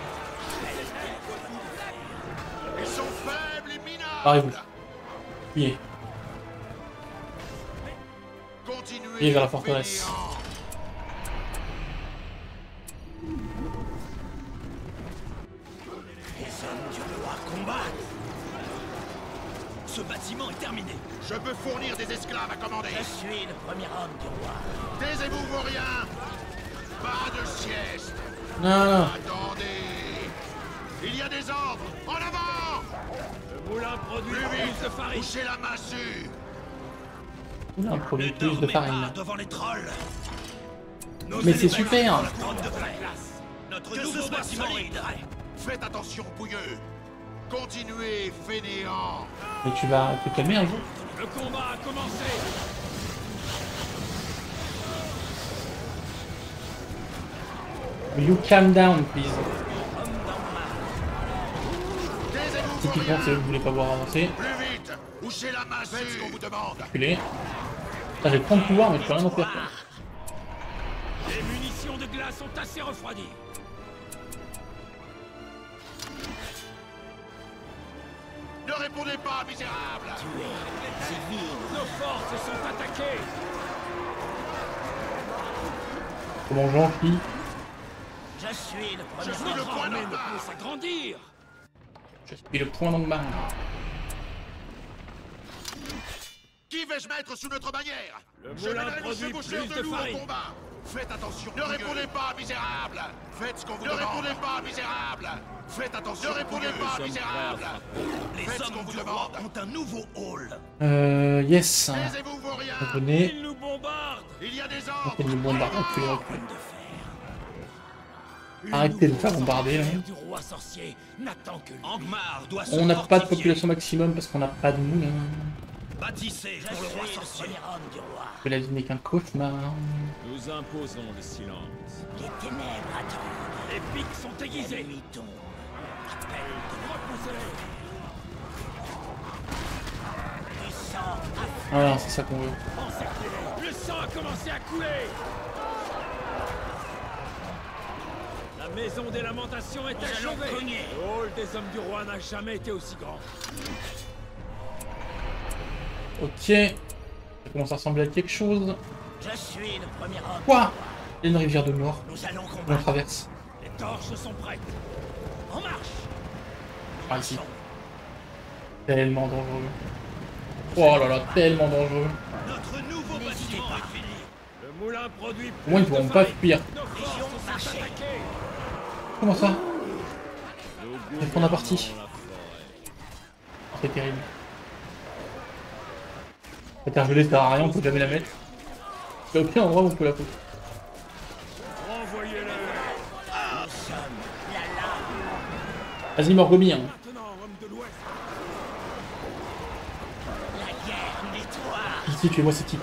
Ils sont faibles et minables. Barrez-vous. Fuyez. Continuez Fuyez vers la forteresse. fainéants. Les hommes du roi combattent. Ce bâtiment est terminé. Je peux fournir des esclaves à commander. Je suis le premier homme du roi. Taisez-vous, vauriens. Pas de sieste. Non, non. Attendez. Il y a des ordres. En avant. Le moulin produit Plus plus vite. de farine. Poussez la massue. Il a un Ne produit plus de dormez farine. pas devant les trolls. Nos Mais c'est éléments super. sont la couronne de fer. Notre nouveau bâtiment est prêt. Faites attention, bouilleux. Continuez, fainéants. Mais tu vas te calmer un jour. Le combat a commencé. Will you calm down, please? Taisez-vous, Typiquement, vauriens. c'est eux que vous voulez pas voir avancer. Plus vite. Poussez la massue. Faites ce qu'on vous demande. Reculez. Putain, j'ai 30 pouvoirs, mais je peux rien en faire. Quoi. Les munitions de glace sont assez refroidies. Ne répondez pas, misérables. Nos forces sont attaquées. Comment j'enfuis? Je suis le Je premier suis le homme. point L'armée ne d'ordre. peut s'agrandir. Je suis le point d'Angmar. Qui vais-je mettre sous notre bannière? Le Je moulin mènerai nos produit chevaucheurs plus de de loups farine. au combat. Faites attention. Ne répondez pas, misérables. Faites ce qu'on vous demande. Ne répondez pas, misérables. Faites attention. Ne répondez pas, sommes misérables. prêts à Les Faites ce qu'on hommes vous du demande. roi ont un nouveau hall. Yes. Taisez-vous, vauriens. Venez. Ils nous bombardent. Il y a des Arrêtez de ordres. nous bombarder. Reculez, reculez. Le Arrêtez de nouveau faire bombarder, là. sanctuaire du roi sorcier n'attend que lui. Angmar doit se On n'a pas de fortifier. population maximum parce qu'on n'a pas de moulin. Bâtissez pour le roi sorcier. Que la vie n'est qu'un cauchemar. Nous imposons le silence. Les ténèbres attendent. Les pics sont aiguisés. L'ennemi tombe. Appel de Repoussez-les. du sang. Voilà, c'est ça qu'on veut. Encerclez-les. Le sang a commencé à couler. La maison des lamentations est Nous allons achevée. cogner. Le hall des hommes du roi n'a jamais été aussi grand. Ok. Ça commence à ressembler à quelque chose. Je suis le premier homme. Quoi? Il y a une rivière de mort. Nous allons On combattre. traverse. Les torches sont prêtes. En marche. Ah, ici. Tellement dangereux. Oh là là, tellement dangereux. Notre nouveau bâtiment est fini. Le moulin produit Au moins, ils plus pourront de pas farine. fuir. Nos forces sont marcher. attaquées. Comment ça? Nous Ils font la partie. gouvernons la forêt. C'est terrible. La terre gelée sert à rien, on peut jamais la mettre. Il y a aucun endroit où on peut la foutre. Renvoyez-le. Nous sommes la lame. Vas-y, Morgomi, hein. Maintenant, homme de l'Ouest. La guerre nettoie. Ici, tuez-moi ce type.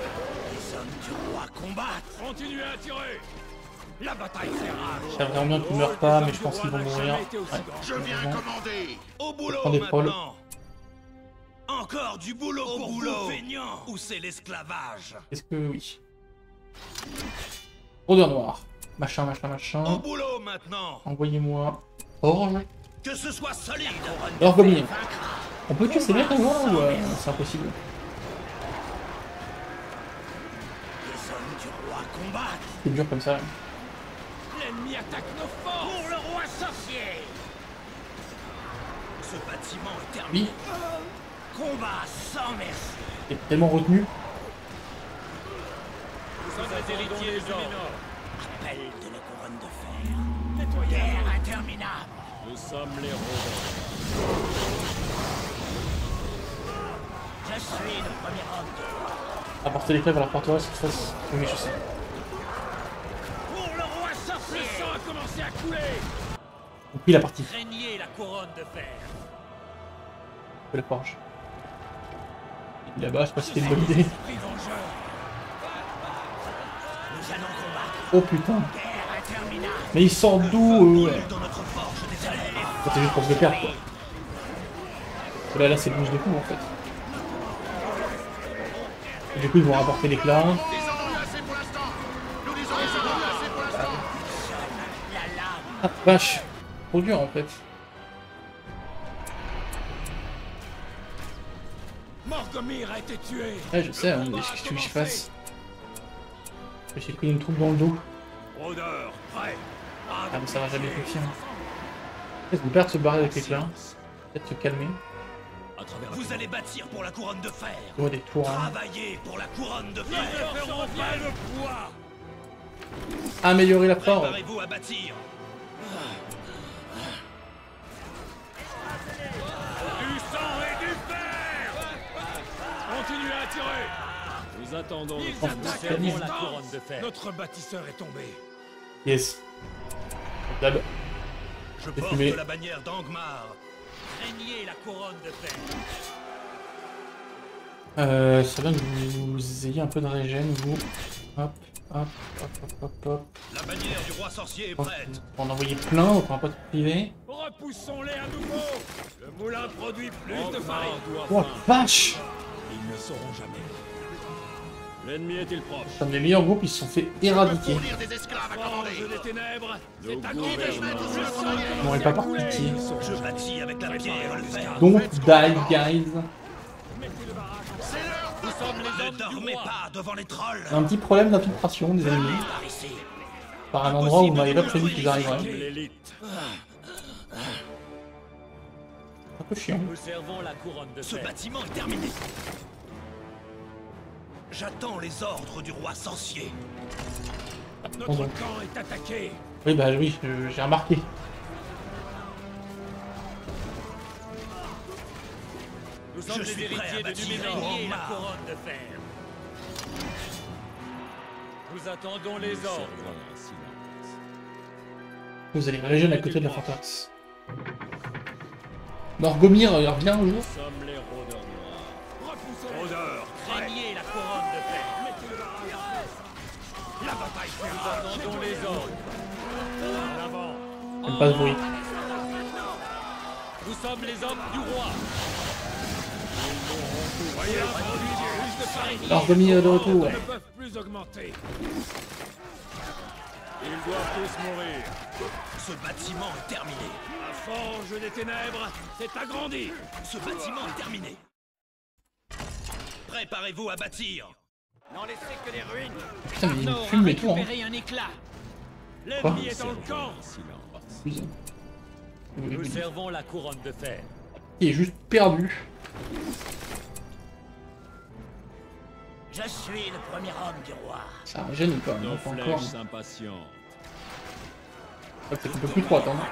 Les hommes du roi combattent. Continuez à tirer. La bataille fait rage. J'aimerais bien qu'ils meurent pas, mais je pense qu'ils vont mourir. Ouais. Je viens commander. Au boulot prends des trolls. maintenant. Encore du boulot pour vous, feignants. Où c'est l'esclavage? Est-ce que oui? Odeur noire. Machin, machin, Au machin. boulot maintenant. Envoyez-moi. Orge. Que ce soit solide. Morgomi. On peut tuer ces mecs avant ou c'est impossible? Les hommes du roi combattent. C'est dur comme ça. L'ennemi attaque nos forces. Pour le roi sorcier. Ce bâtiment est terminé. Oui, Combat sans merci. c'est tellement retenu. Nous sommes les héritiers du Nord. Appel de la couronne de fer. Nettoyez. Guerre interminable. Nous sommes les rodents. Je suis le premier homme du roi. Apporter les crèves à la forteresse, cette fois, oui, je sais. Pour le roi Le sorcier. sang a commencé à couler. On plie la partie Craignez la couronne de fer. de la forge. Et là-bas, je sais pas si c'était une bonne idée. Puis vengeur. Nous allons combattre. Oh putain. Guerre interminable. Mais ils sortent d'où Dans notre forge des éléments. C'est juste pour se le faire, quoi. Là, c'est le bouge de coup, en fait. Et du coup, ils vont rapporter l'éclat. Ils en ont eu assez pour l'instant. Nous disons ils en ont eu assez pour l'instant. La lame. Ah, vache. Trop dur, en fait. Morgomir a été tué. Ouais, je sais, hein, mais qu'est-ce que tu veux que je fasse? J'ai pris une troupe dans le dos. Rôdeur, prêt. Ah, mais ça va jamais suffire. Est-ce que perdre se barrer avec l'éclat? Peut-être se calmer. Vous allez bâtir pour la couronne de fer. Oh, des tours. Hein. Travaillez pour la couronne de fer. Ils ne feront pas le poids. Améliorer la forme. Préparez-vous à bâtir. Du sang et du fer. Continuez à tirer. Nous attendons Ils notre attaquent à gagner. la couronne de distance. fer. Notre bâtisseur est tombé. Yes. Dab. Je C'est porte fumé. la bannière d'Angmar. Craignez la couronne de fer. C'est bien que vous ayez un peu de régène, vous. Hop, hop, hop, hop, hop, hop. La bannière du roi sorcier est prête. On va en envoyer plein, on pourra pas tout priver. Repoussons-les à nouveau. Le moulin produit plus de farine. Oh vache! Ils ne sauront jamais. L'ennemi est-il proche? Comme les meilleurs groupes, ils se sont fait éradiquer. Fournir des esclaves à commander. Forge des ténèbres. Nos C'est à grandir. gouvernements. On n'aurait pas par pitié. Je bâtis avec la pierre et le fer. Don't die, guys. Nous sommes les hommes. Ne dormez pas devant les trolls. Un petit problème d'infiltration des ennemis. Par ici. Par un endroit où on m'avait pas prévu qu'ils arriveraient. L'élite. Un peu chiant. Nous servons la couronne de Ce fer. bâtiment est terminé. J'attends les ordres du roi sorcier. Notre Pardon. camp est attaqué. Oui, bah oui, j'ai remarqué. Nous sommes Je suis les prêt à héritiers de bâtir Numénor. pour Craignez la Angmar. couronne de fer. Nous attendons les ordres. Servons un silence. Vous allez régénérer à côté de la forteresse. Morgomir revient un jour. Nous sommes les rôdeurs noirs. Rôdeur, Craignez la couronne de fer. la bataille fait Nous rage. attendons les ordres. En avant. J'aime pas ce bruit. Nous sommes les hommes du roi. Voyez un produit plus de farine. Morgomir de retour. Ne peuvent plus augmenter. Ils doivent tous mourir. Ce bâtiment est terminé. La forge des ténèbres s'est agrandie. Ce bâtiment est terminé. Préparez-vous à bâtir. N'en laissez que les ruines. Putain, mais il me Arnor a fume et tout. Hein. récupéré un éclat. L'ennemi est dans le camp. Silence. Excusez. Nous servons la couronne de fer. Il est juste perdu. Je suis le premier homme du roi. Ça régène ou pas? Nos Non, pas encore. flèches s'impatientent. Peut-être un peu plus trop attendre.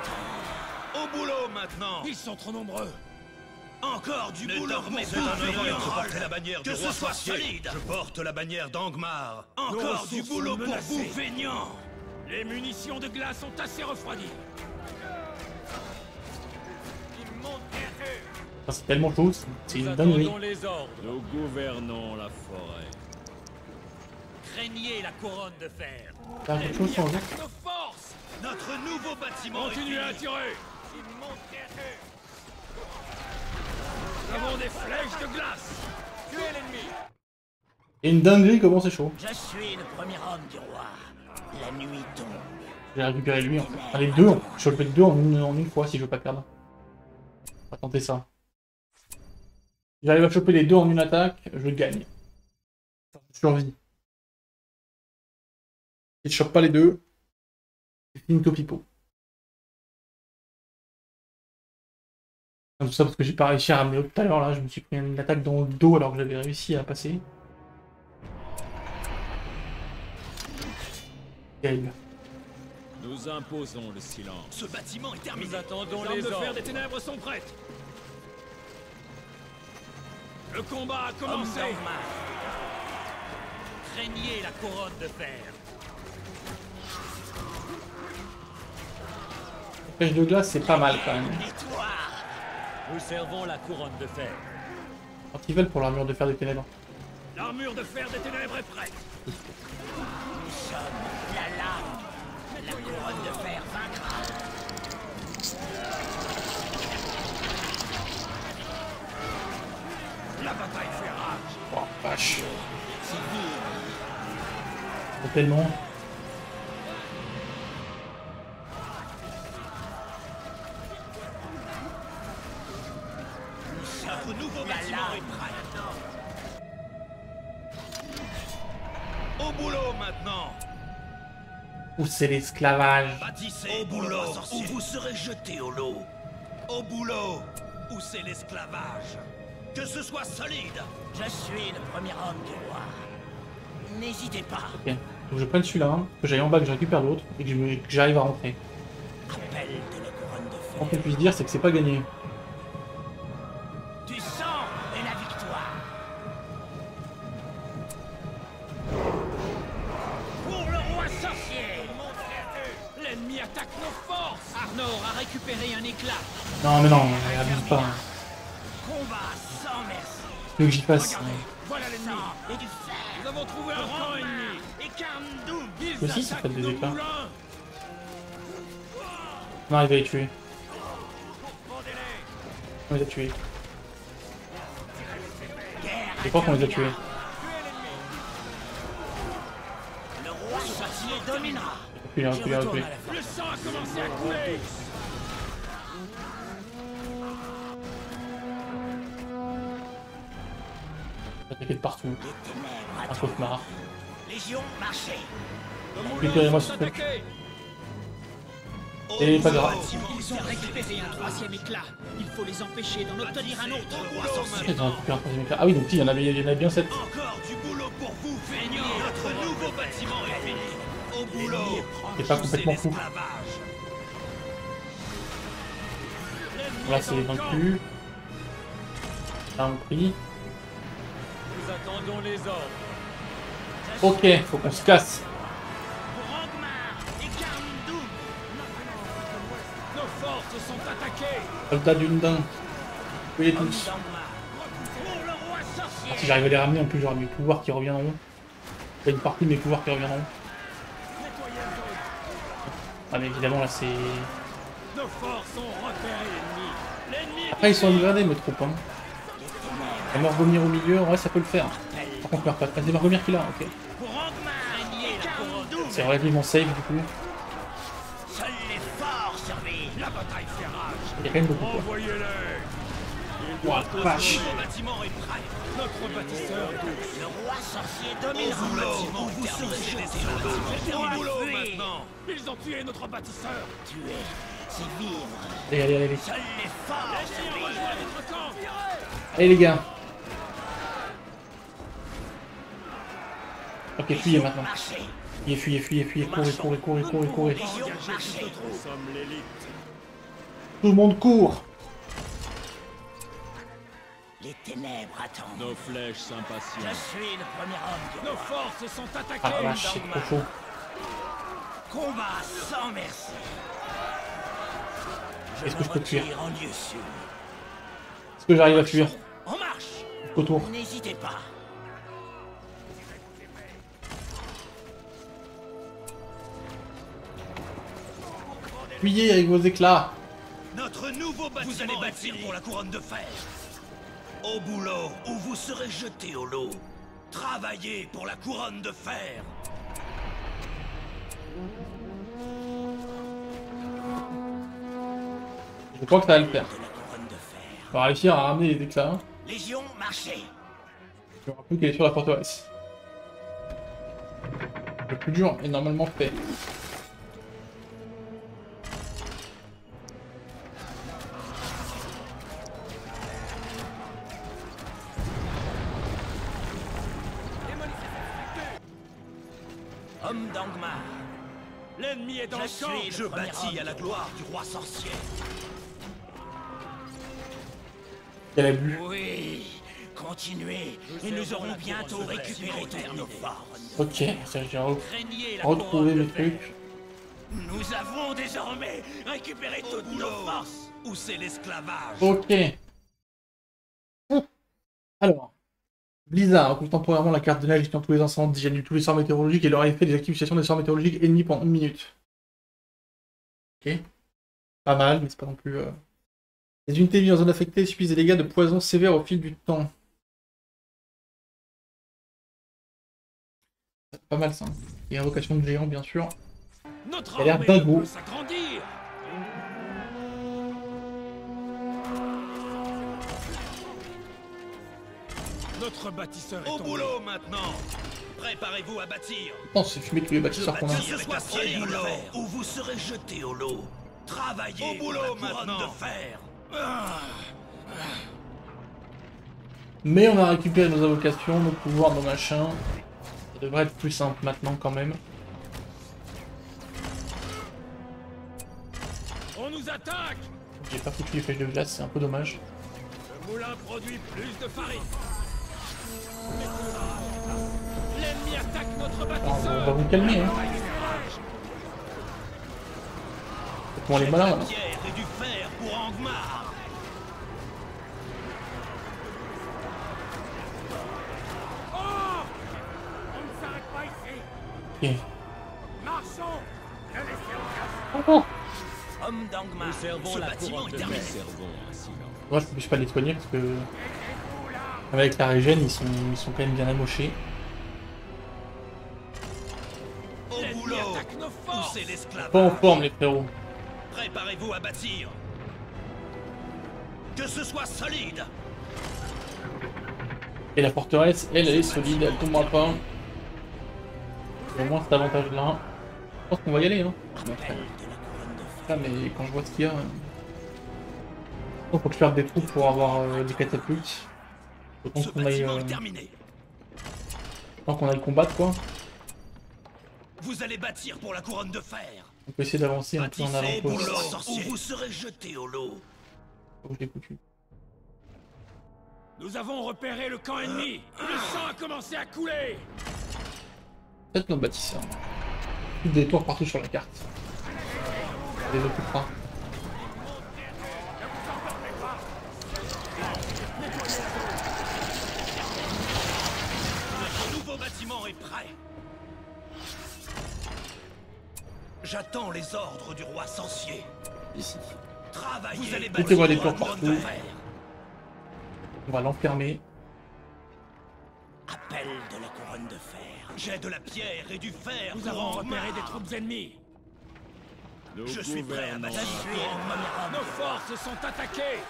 Au boulot maintenant. Ils sont trop nombreux. Encore du boulot pour vous, un honneur de porter la bannière du Que roi ce soit sorcier. solide. Je porte la bannière d'Angmar. Encore du boulot pour vous, feignants. Les munitions de glace sont assez refroidies. Ils montent bientôt. Enfin, c'est tellement chaud, c'est Nous une dinguerie. attendons les ordres. Nous gouvernons la forêt. Craignez la couronne de fer. T'as quelque chose sans jour? Nos forces. Notre nouveau bâtiment. Continuez à tirer. Ils montent bientôt. Nous avons des flèches de glace. Tuez l'ennemi. Et une dinguerie comment c'est chaud. Je suis le premier homme du roi. La nuit tombe. J'ai récupéré lui en fait. Enfin, les deux, je le fais deux en une fois si je veux pas perdre. On va tenter ça. J'arrive à choper les deux en une attaque, je gagne. Survie. Si je chope pas les deux, c'est finito pipo. Tout ça parce que j'ai pas réussi à ramener tout à l'heure là, je me suis pris une attaque dans le dos alors que j'avais réussi à passer. Terrible. Nous imposons le silence. Ce bâtiment est terminé. Nous attendons Les les armes de fer ordres. des ténèbres sont prêtes. Le combat a commencé. Craignez la couronne de fer. La pêche de glace c'est pas mal quand même. Nous servons la couronne de fer. Quand ils veulent pour l'armure de fer des ténèbres. L'armure de fer des ténèbres est prête. Nous sommes la lame. La couronne de fer vaincra. La bataille fait rage. Oh vache. C'est tellement. Nous sommes Notre nouveau bâtiment est prêt. Au boulot maintenant. Où c'est l'esclavage? Bâtissez au boulot ou vous serez jeté au lot. Au boulot ou c'est l'esclavage. Que ce soit solide. Je suis le premier homme du roi. N'hésitez pas. Ok. Donc je prenne celui-là, que j'aille en bas, que je récupère l'autre, et que j'arrive à rentrer. Appel de la couronne de fer. Ce qu'on puisse dire, c'est que c'est pas gagné. Du sang et la victoire. Pour le roi sorcier. L'ennemi attaque nos forces. Arnor a récupéré un éclat. Non mais non, abuse pas. Combat sans merci. Le que j'y fasse. Voilà l'ennemi. Et du fer. Nous avons trouvé un camp ennemi. Et Carndoum. Aussi, ça fait des éclats. Non, il va les tuer. On les a tués. Je crois qu'on les a tués. Le roi sorcier dominera. Reculez. Le sang a commencé à couler. Attaquer de partout. Un cauchemar. Légion, marchez. Récupérez-moi ce truc. Et pas grave. Ils ont récupéré un troisième éclat. Il faut les empêcher d'en obtenir un autre. Ils ont récupéré un troisième éclat. Ah oui, donc si, il y en avait bien 7. Encore du boulot pour vous, feignants. Notre nouveau bâtiment est fini. Au boulot. C'est pas complètement fou. Là, c'est vaincu. Là, on prie. Nous attendons les ordres. Ok, faut qu'on se casse. Pour Angmar et Carndoum. Nos forces sont attaquées. Soldat d'une dinde. Tuez-les tous. Pour le roi sorcier. Si j'arrive à les ramener, en plus j'aurai mes pouvoirs qui reviendront. Il y a une partie de mes pouvoirs qui reviendront. Ah mais évidemment là c'est... Nos forces ont repéré l'ennemi. L'ennemi est Après ils sont dégradés mes troupes. Hein. La Morgomir au milieu, ouais ça peut le faire. Par contre meurt pas. Ah, c'est Morgomir qui l'a, ok. Pour Angmar et Carndoum. C'est relativement safe du coup. Seuls les forts survivent. La bataille fait rage. Il y a quand même beaucoup quoi. envoyez-les. Ouah, vache. Le bâtiment est prêt. Notre bâtisseur douce. Le roi sorcier Au dominera. boulot ou vous serez jeté au lot. Au boulot maintenant. Ils ont tué notre bâtisseur. Tuer, c'est vivre. Allez. Seuls les forts survivent. Notre camp. Allez les gars. Ok, fuyez maintenant. Marchez. Fuyez. Courez. Légion, marchez. Nous sommes l'élite. Tout le monde court. Les ténèbres attendent. Nos flèches Je s'impatientent. suis le premier homme du Nos roi. forces sont attaquées. Ah la vache, c'est trop chaud. Combat sans merci. Est-ce que je peux fuir? En lieu sûr. Est-ce que j'arrive à fuir? En marche. Autour. N'hésitez pas. Fuyez avec vos éclats. Notre nouveau bâtiment vous allez bâtir pour la couronne de fer. Au boulot ou vous serez jeté au lot. Travaillez pour la couronne de fer. Je crois que ça va le faire. De la couronne de fer. On va réussir à ramener les éclats. Légion, marchez. Il n'y aura plus qu'elle est sur la forteresse. Le plus dur est normalement fait. Homme d'Angmar. L'ennemi est dans le camp. Je bâtis à la gloire du roi sorcier. Quel abus. Oui, continuez, et nous aurons bientôt récupéré toutes nos forces. Ok, ça j'ai Craignez la retrouvé couronne mes de fer. trucs. Nous avons désormais récupéré Au toutes nos boulot forces. ou c'est l'esclavage. Ok. Alors, Blizzard occupe temporairement la carte de neige dans tous les incendies, annule tous les sorts météorologiques et leur effet des activations des sorts météorologiques ennemis pendant 1 minute. Ok. Pas mal, mais c'est pas non plus... Les unités mises en zone affectée subissent des dégâts de poison sévères au fil du temps. C'est pas mal ça. Et invocation de géants, bien sûr. Notre Ça a l'air armée dingo. peut s'agrandir. Notre bâtisseur est Au tombé. boulot maintenant. Préparez-vous à bâtir. Non, c'est fumé tous les bâtisseurs qu'on a. Que ce soit solide ou vous serez jeté au lot. Travaillez au boulot maintenant. De fer. Mais on a récupéré nos invocations, nos pouvoirs, nos machins. Ça devrait être plus simple maintenant quand même. On nous attaque. J'ai pas foutu les flèches de glace, c'est un peu dommage. Le moulin produit plus de farine. L'ennemi attaque notre Alors, bâtisseur. on va vous calmer, hein. Faites-moi les malins, là. Pierre et du fer pour Angmar. Oh, on ne s'arrête pas ici. Ok. Marchons. Ne laissez aucun. Oh, Homme d'Angmar. Nous servons Ce la bâtiment couronne est de terminé. fer. Servons un silence. moi je peux pas les soigner parce que... Avec la régène, ils sont quand même bien amochés. Au boulot. Poussez l'esclavage. Pas en forme les frérots. Préparez-vous à bâtir. Que ce soit solide. Et la forteresse, elle est solide, elle tombera pas. Au moins cet avantage-là. Je pense qu'on va y aller, hein. Ah, mais quand je vois ce qu'il y a... Il faut que je perde des troupes pour avoir des catapultes. Autant Ce qu'on aille, bâtiment est terminé. tant qu'on aille combattre, quoi. Vous allez bâtir pour la couronne de fer. On peut essayer d'avancer un peu en Bâtissez au avant-poste. boulot ou vous serez jeté au lot. Faut que je l'ai foutu. Nous avons repéré le camp ennemi. Le sang a commencé à couler. Peut-être notre bâtisseur. Des tours partout sur la carte. On les occupera. Le nouveau bâtiment est prêt. J'attends les ordres du roi sorcier. Ici. Travaillez. Vous allez Mettez-moi des bâtir tours pour la couronne de partout. fer. On va l'enfermer. Appel de la couronne de fer. J'ai de la pierre et du fer. Nous pour avons Angmar. repéré des troupes ennemies. Nous Je suis prêt à gouvernons. bâtir pour Angmar. Nos forces sont attaquées.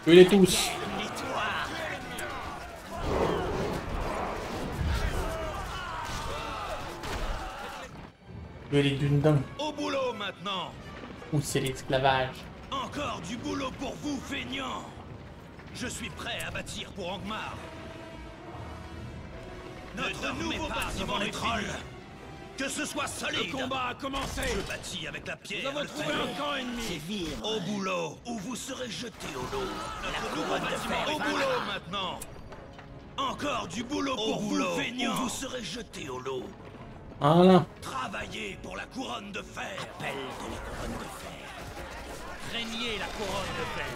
Tuez-les tous. Tuez-les d'une dingue. Au boulot maintenant. Ou c'est l'esclavage. Encore du boulot pour vous, feignants. Je suis prêt à bâtir pour Angmar. Notre nouveau bâtiment est fini. Que ce soit solide. Le combat a commencé. Je bâtis avec la pierre. Nous avons le trouvé fer. un camp ennemi. Au boulot, ou vous serez jeté au lot. Notre nouveau bâtiment au boulot maintenant. Encore du boulot pour vous, feignants. Ou vous serez jeté au lot. Voilà. Travaillez pour la couronne de fer. Appel de la couronne de fer. Craignez la couronne de fer.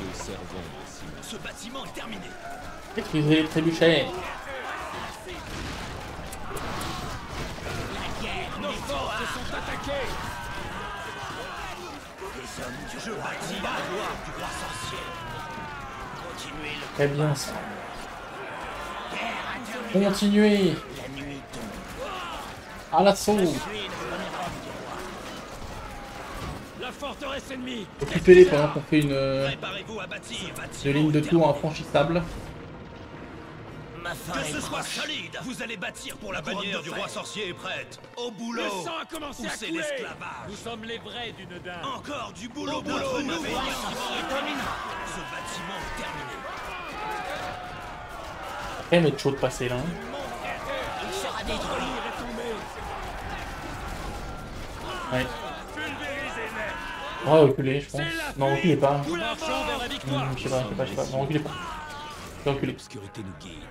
Nous servons un silence. Ce bâtiment est terminé. Détruisez les trébuchets. Nos forces sont attaquées. Les hommes du jeu bâtis la gloire du roi sorcier. Continuez le Très bien ça. guerre. Continuez. La nuit tombe. À l'assaut. La forteresse ennemie. Occupez-les pendant qu'on fait une Préparez-vous à bâtir. ligne de tour infranchissable. Que ce soit solide. Vous allez bâtir pour la bannière du roi sorcier est prête. Au boulot. Le sang a commencé à C'est couler. l'esclavage. Nous sommes les vrais d'une dinde. Encore du boulot. Notre nouveau bâtiment est terminé. Ce bâtiment est terminé. Elle va être chaud de passer là. Hein. Il sera détruit. Ouais. On va reculer, je pense. Non, reculez pas. Nous marchons vers la victoire. Je sais pas. Non, reculez pas. Je vais reculer. L'obscurité nous guide.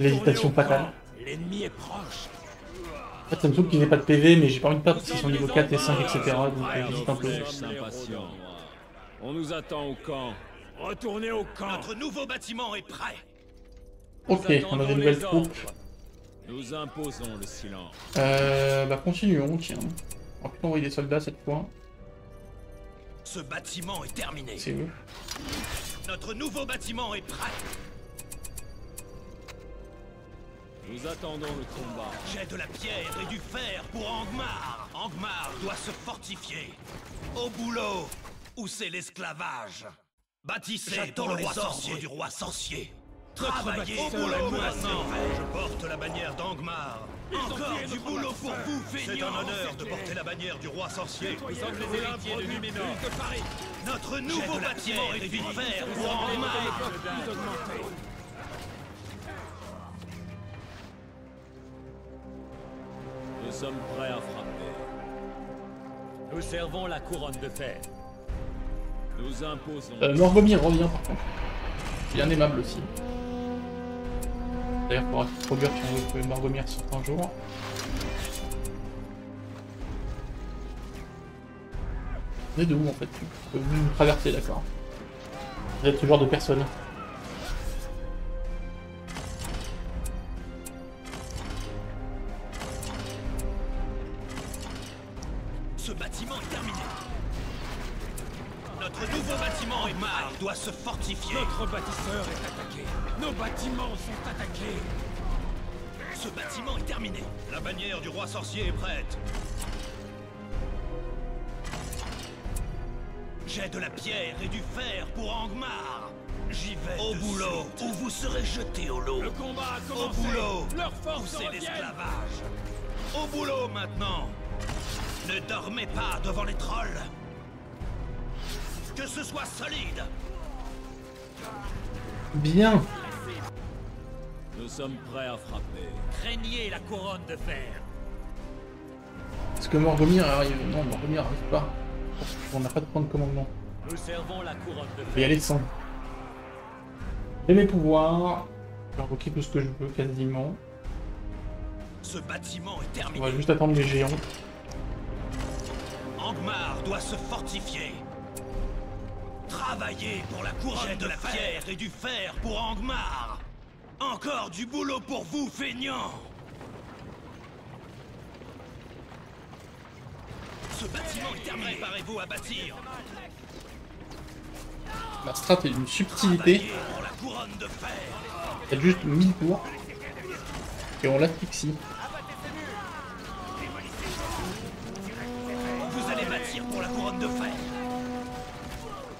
L'hésitation fatale. L'ennemi est proche. En fait, ça me saoule qu'ils aient pas de PV, mais j'ai pas envie de perdre parce qu'ils sont niveau 4 et 5, etc. Donc j'hésite un peu. Nous sommes impatients. On nous attend au camp. Retournez au camp. Notre nouveau bâtiment est prêt. Ok, on a des nouvelles troupes. Nous imposons le silence. Bah continuons, tiens. On va plutôt envoyer des soldats cette fois. Ce bâtiment est terminé. C'est eux. Notre nouveau bâtiment est prêt. Nous attendons le combat. J'ai de la pierre et du fer pour Angmar. Angmar doit se fortifier. Au boulot. ou c'est l'esclavage. Bâtissez pour les ordres du roi sorcier. Travaillez au boulot maintenant. Je porte la bannière d'Angmar. Encore du boulot pour vous, feignants. C'est un honneur de porter la bannière du roi sorcier. Nous sommes les héritiers de Numénor. Notre nouveau bâtiment est du fer pour Angmar. Nous sommes prêts à frapper. Nous servons la couronne de fer. Nous imposons... Morgomir revient par contre. Bien aimable aussi. D'ailleurs, il faudra produire si on veut que Morgomir sorte un jour. Vous êtes de où en fait? Vous me traverser, d'accord. Vous êtes ce genre de personne. Ce bâtiment est terminé. Notre nouveau bâtiment Angmar doit se fortifier. Notre bâtisseur est attaqué. Nos bâtiments sont attaqués. Ce bâtiment est terminé. La bannière du roi sorcier est prête. J'ai de la pierre et du fer pour Angmar. J'y vais au boulot ou vous serez jetés au lot. Le combat a commencé. Au boulot, Leur force ou c'est revient. l'esclavage. Au boulot maintenant. Ne dormez pas devant les trolls. Que ce soit solide. Bien. Nous sommes prêts à frapper. Craignez la couronne de fer. Est-ce que Morgomir arrive? Non, Morgomir arrive pas. On n'a pas de point de commandement. Nous servons la couronne de Je vais y fer. aller sans. J'ai mes pouvoirs. Je vais invoquer tout ce que je veux quasiment. Ce bâtiment est On terminé. va juste attendre les géants. Angmar doit se fortifier. Travaillez pour la couronne de la pierre et du fer pour Angmar. Encore du boulot pour vous, feignants. Ce bâtiment est terminé. Préparez-vous à bâtir. La strat est d'une subtilité. Travaillez pour la couronne de fer. Il y a juste 1000 tours. Et on l'asphyxie. Vous allez bâtir pour la couronne de fer.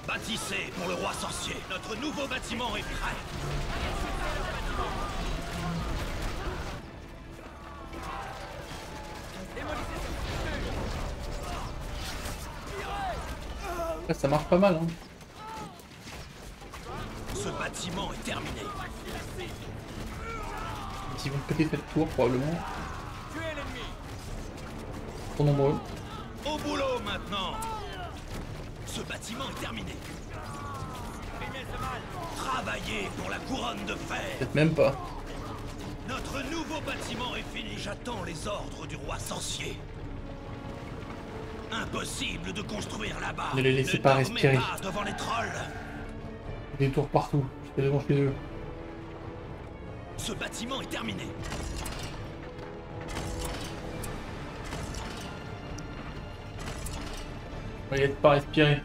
Bâtissez pour le roi sorcier. Notre nouveau bâtiment est prêt. Là, ça marche pas mal. Hein. Ce bâtiment est terminé. Ils vont péter cette tour probablement. Trop nombreux. Au boulot maintenant. Ce bâtiment est terminé. Travaillez pour la couronne de fer. Peut-être même pas. Notre nouveau bâtiment est fini. J'attends les ordres du roi sorcier. Impossible de construire là-bas. Ne les laissez pas dormez respirer. pas devant les trolls. Des tours partout. Je les devant chez eux. Ce bâtiment est terminé. On va y être pas respirer.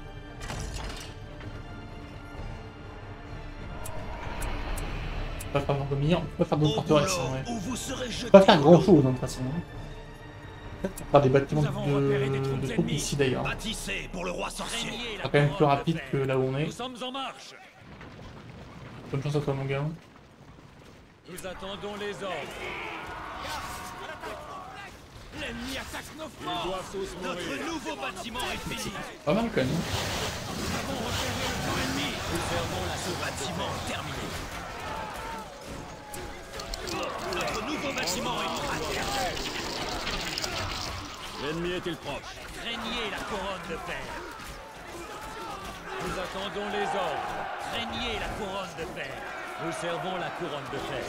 On va pas faire Morgomir, on peut pas faire d'autres Au boulot forteresses. En vrai. où vous serez On jetés peut pas faire au grand lot. chose hein, de toute façon. Hein. Peut-être faire des bâtiments Nous avons repéré des troupes de troupes ennemies. ici d'ailleurs. Bâtissez pour le roi sorcier. Craignez Ce la sera quand même plus couronne de rapide fer. que là où on est. Nous sommes en marche. Bonne chance à toi mon gars. Nous attendons les ordres. L'ennemi attaque nos Ils forts. doivent tous mourir. Notre nouveau bâtiment est fini. Pas mal quand même. Nous avons repéré le camp ennemi. Ce bâtiment est terminé. Notre nouveau bâtiment est prêt. L'ennemi est-il proche? Craignez la couronne de fer. Nous attendons les ordres. Craignez la couronne de fer. Nous servons la couronne de fer.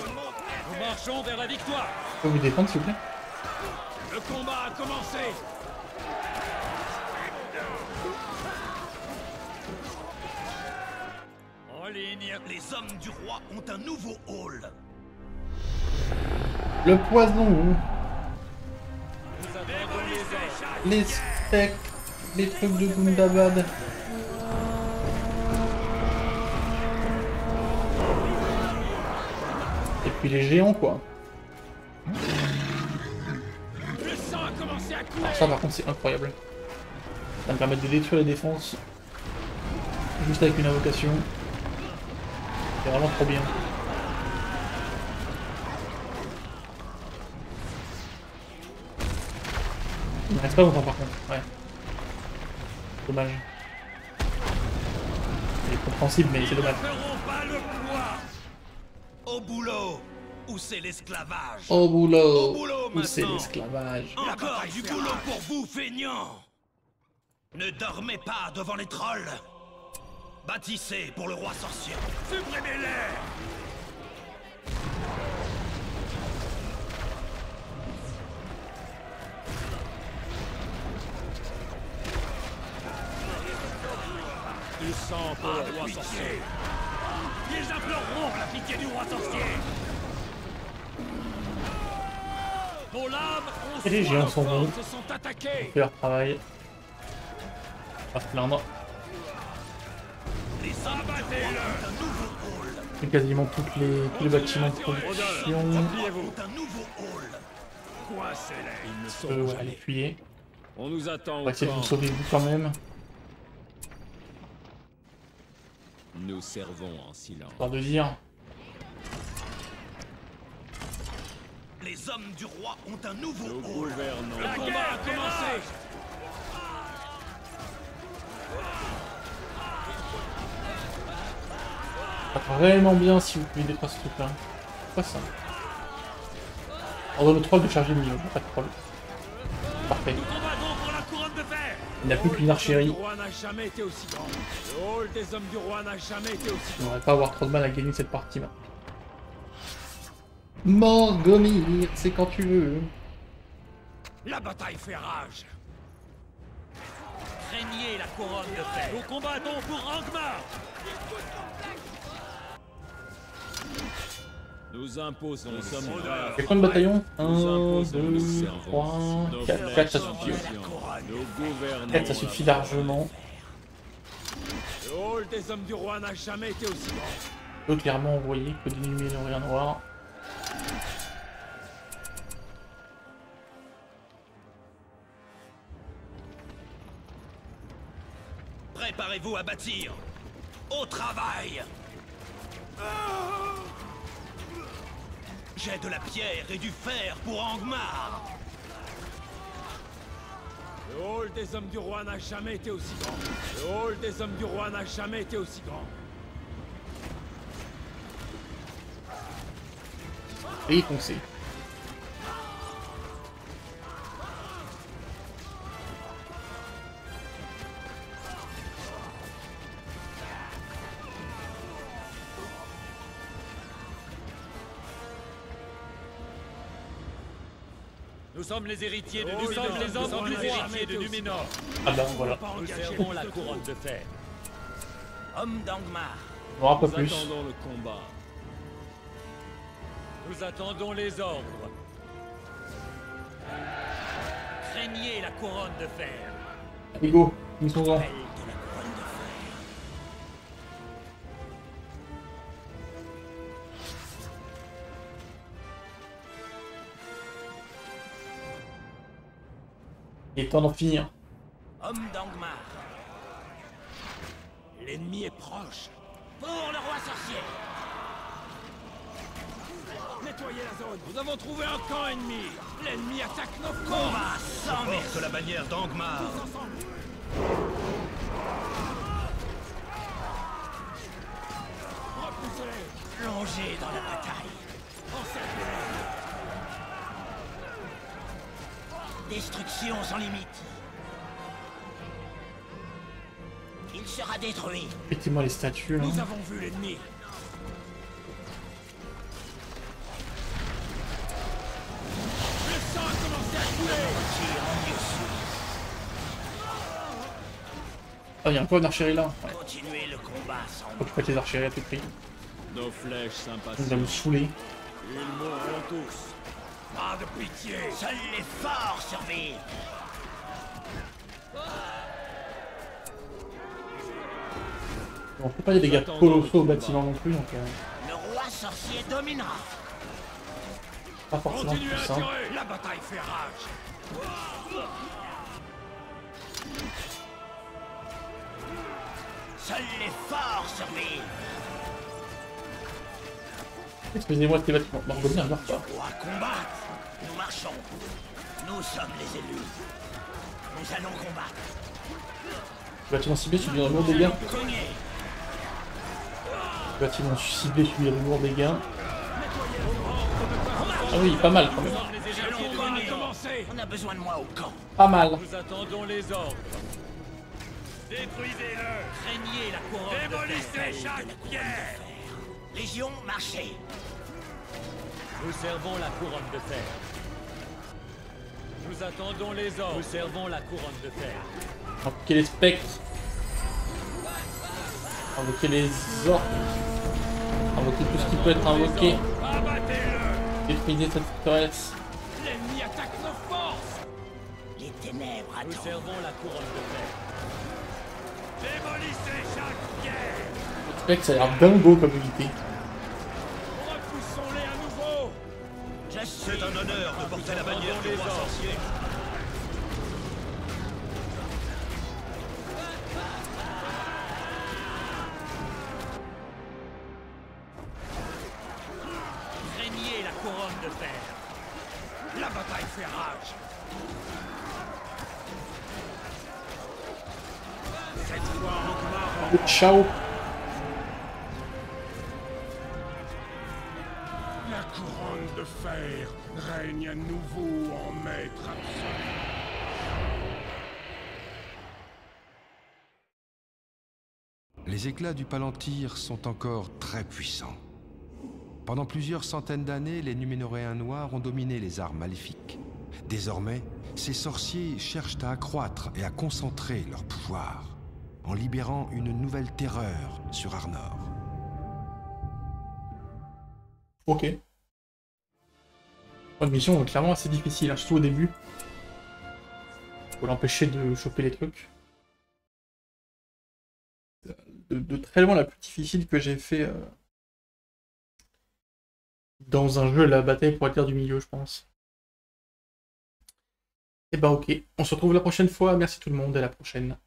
Nous marchons vers la victoire. Je peux vous défendre s'il vous plaît? Le combat a commencé. En ligne, les hommes du roi ont un nouveau hall. Le poison, Nous attendons les ordres. les spectres, les trucs de Gundabad. Et puis les géants quoi. Le sang a commencé à couler. Alors ça par contre c'est incroyable. Ça me permet de détruire les défenses Juste avec une invocation. C'est vraiment trop bien. Il ne reste pas longtemps par contre, ouais. Dommage. C'est compréhensible mais c'est dommage. Pas le poids. Au boulot. Où c'est l'esclavage? Au boulot. Au boulot Où c'est maintenant. l'esclavage? Encore du boulot pour vous, feignants. Ne dormez pas devant les trolls. Bâtissez pour le roi sorcier. Supprimez-les. Du sang pour le roi sorcier. Ils imploreront la pitié du roi sorcier. Nos lames ont Et les géants sont bons. se sont attaqués. Ils font leur travail. Pas se plaindre. Les abattez-le. Un nouveau hall. C'est quasiment tous les bâtiments de production. Ont un nouveau hall. Coincez-les. Ils ne sont Ouais, jamais. allez, fuyez. On nous attend On au va essayer de vous camp. sauver vous quand même. Nous servons en silence. Histoire de dire. Les hommes du roi ont un nouveau Nous hall. gouvernons. Le combat a commencé. Ça va vraiment bien si vous pouvez détruire ce truc là. Quoi ça? Ordonne au troll de charger le milieu, pas de troll. Parfait. Nous combattons pour la couronne de fer. Il n'y a plus qu'une Le archérie. roi n'a jamais été aussi grand. Le hall des hommes du roi n'a jamais été aussi On va pas avoir trop de mal à gagner cette partie là. Morgomir, c'est quand tu veux. La bataille fait rage. Craignez la couronne de fer. Nous combattons pour Angmar. Nous imposons. Nous sommes Il y a combien de bataillons? 1, Nous imposons, 2, nous servons. 3, Nos 4. 4 ça flèches suffit. sont Nous gouvernons. 4 ça suffit largement. Le hall des hommes du roi n'a jamais été aussi grand. Peut clairement envoyer que des lumières rien noir. Préparez-vous à bâtir. Au travail. J'ai de la pierre et du fer pour Angmar. Le hall des hommes du roi n'a jamais été aussi grand. Le hall des hommes du roi n'a jamais été aussi grand. Et foncez. Nous sommes les héritiers de Numénor. Nous sommes les hommes du roi de Numénor. Ah bah voilà. Nous servons la couronne de fer. Homme d'Angmar. On aura pas Nous plus. attendons le combat. Nous attendons les ordres. Craignez la couronne de fer. Allez go, ils sont en. Belle de la couronne de fer. Il est temps d'en finir. Homme d'Angmar. L'ennemi est proche. Pour le roi sorcier. Nettoyez la zone. Nous avons trouvé un camp ennemi. L'ennemi attaque nos camps. Combat sans merci. Porte la bannière d'Angmar. Repoussez-les. Plongez dans la bataille. Destruction sans limite. Il sera détruit. Effectivement les statues là. Nous avons vu l'ennemi. Le sang a commencé à couler. Ah il y a encore une archerie là. Ouais. Continuez le combat sans Faut que je prête les archeries à tout prix. Nos flèches Ça va me s'impatientent. saouler. Ils mourront tous. Pas de pitié. Seuls les forts survivent. On peut pas y des dégâts colossaux au bâtiment non plus donc Le roi sorcier dominera. pas forcément Continuez plus à simple. tirer. La bataille fait rage. Seuls les forts survivent. Excusez-moi, c'était bâtiment. Bon, revenir, meurt pas. Tu dois combattre. Nous marchons. Nous sommes les élus. Nous allons combattre. Bâtiment ciblé, subit un lourd dégâts. Cogner. Bâtiment ciblé, subit un lourd dégâts. Ah oui, pas mal quand même. On a besoin de moi au camp. Pas mal. Nous attendons les ordres. Détruisez-le. Craignez la couronne de Démolissez fer. chaque pierre. Légion, marchez. Nous servons la couronne de fer. Nous attendons les ordres. Nous servons la couronne de fer. Invoquer les spectres. Invoquer les orques. Invoquer tout ce qui peut être invoqué. Abattez-le. Détruisez cette forteresse. L'ennemi attaque nos forces. Les ténèbres Nous attendent. servons la couronne de fer. Démolissez chaque pierre. Le spectre, ça a l'air dingo comme unité. Repoussons-les à nouveau. C'est un honneur de porter la bannière du roi sorcier. Craignez la couronne de fer. La bataille fait rage. Cette fois, Angmar Ciao. La couronne de fer règne à nouveau en maître absolu. Les éclats du Palantir sont encore très puissants. Pendant plusieurs centaines d'années, les Numénoréens noirs ont dominé les arts maléfiques. Désormais, ces sorciers cherchent à accroître et à concentrer leur pouvoir, en libérant une nouvelle terreur sur Arnor. Ok. Une mission clairement assez difficile, hein, surtout au début. Faut l'empêcher de choper les trucs. De très loin la plus difficile que j'ai fait dans un jeu, la bataille pour la terre du milieu, je pense. Et bah ok, on se retrouve la prochaine fois, merci tout le monde, à la prochaine.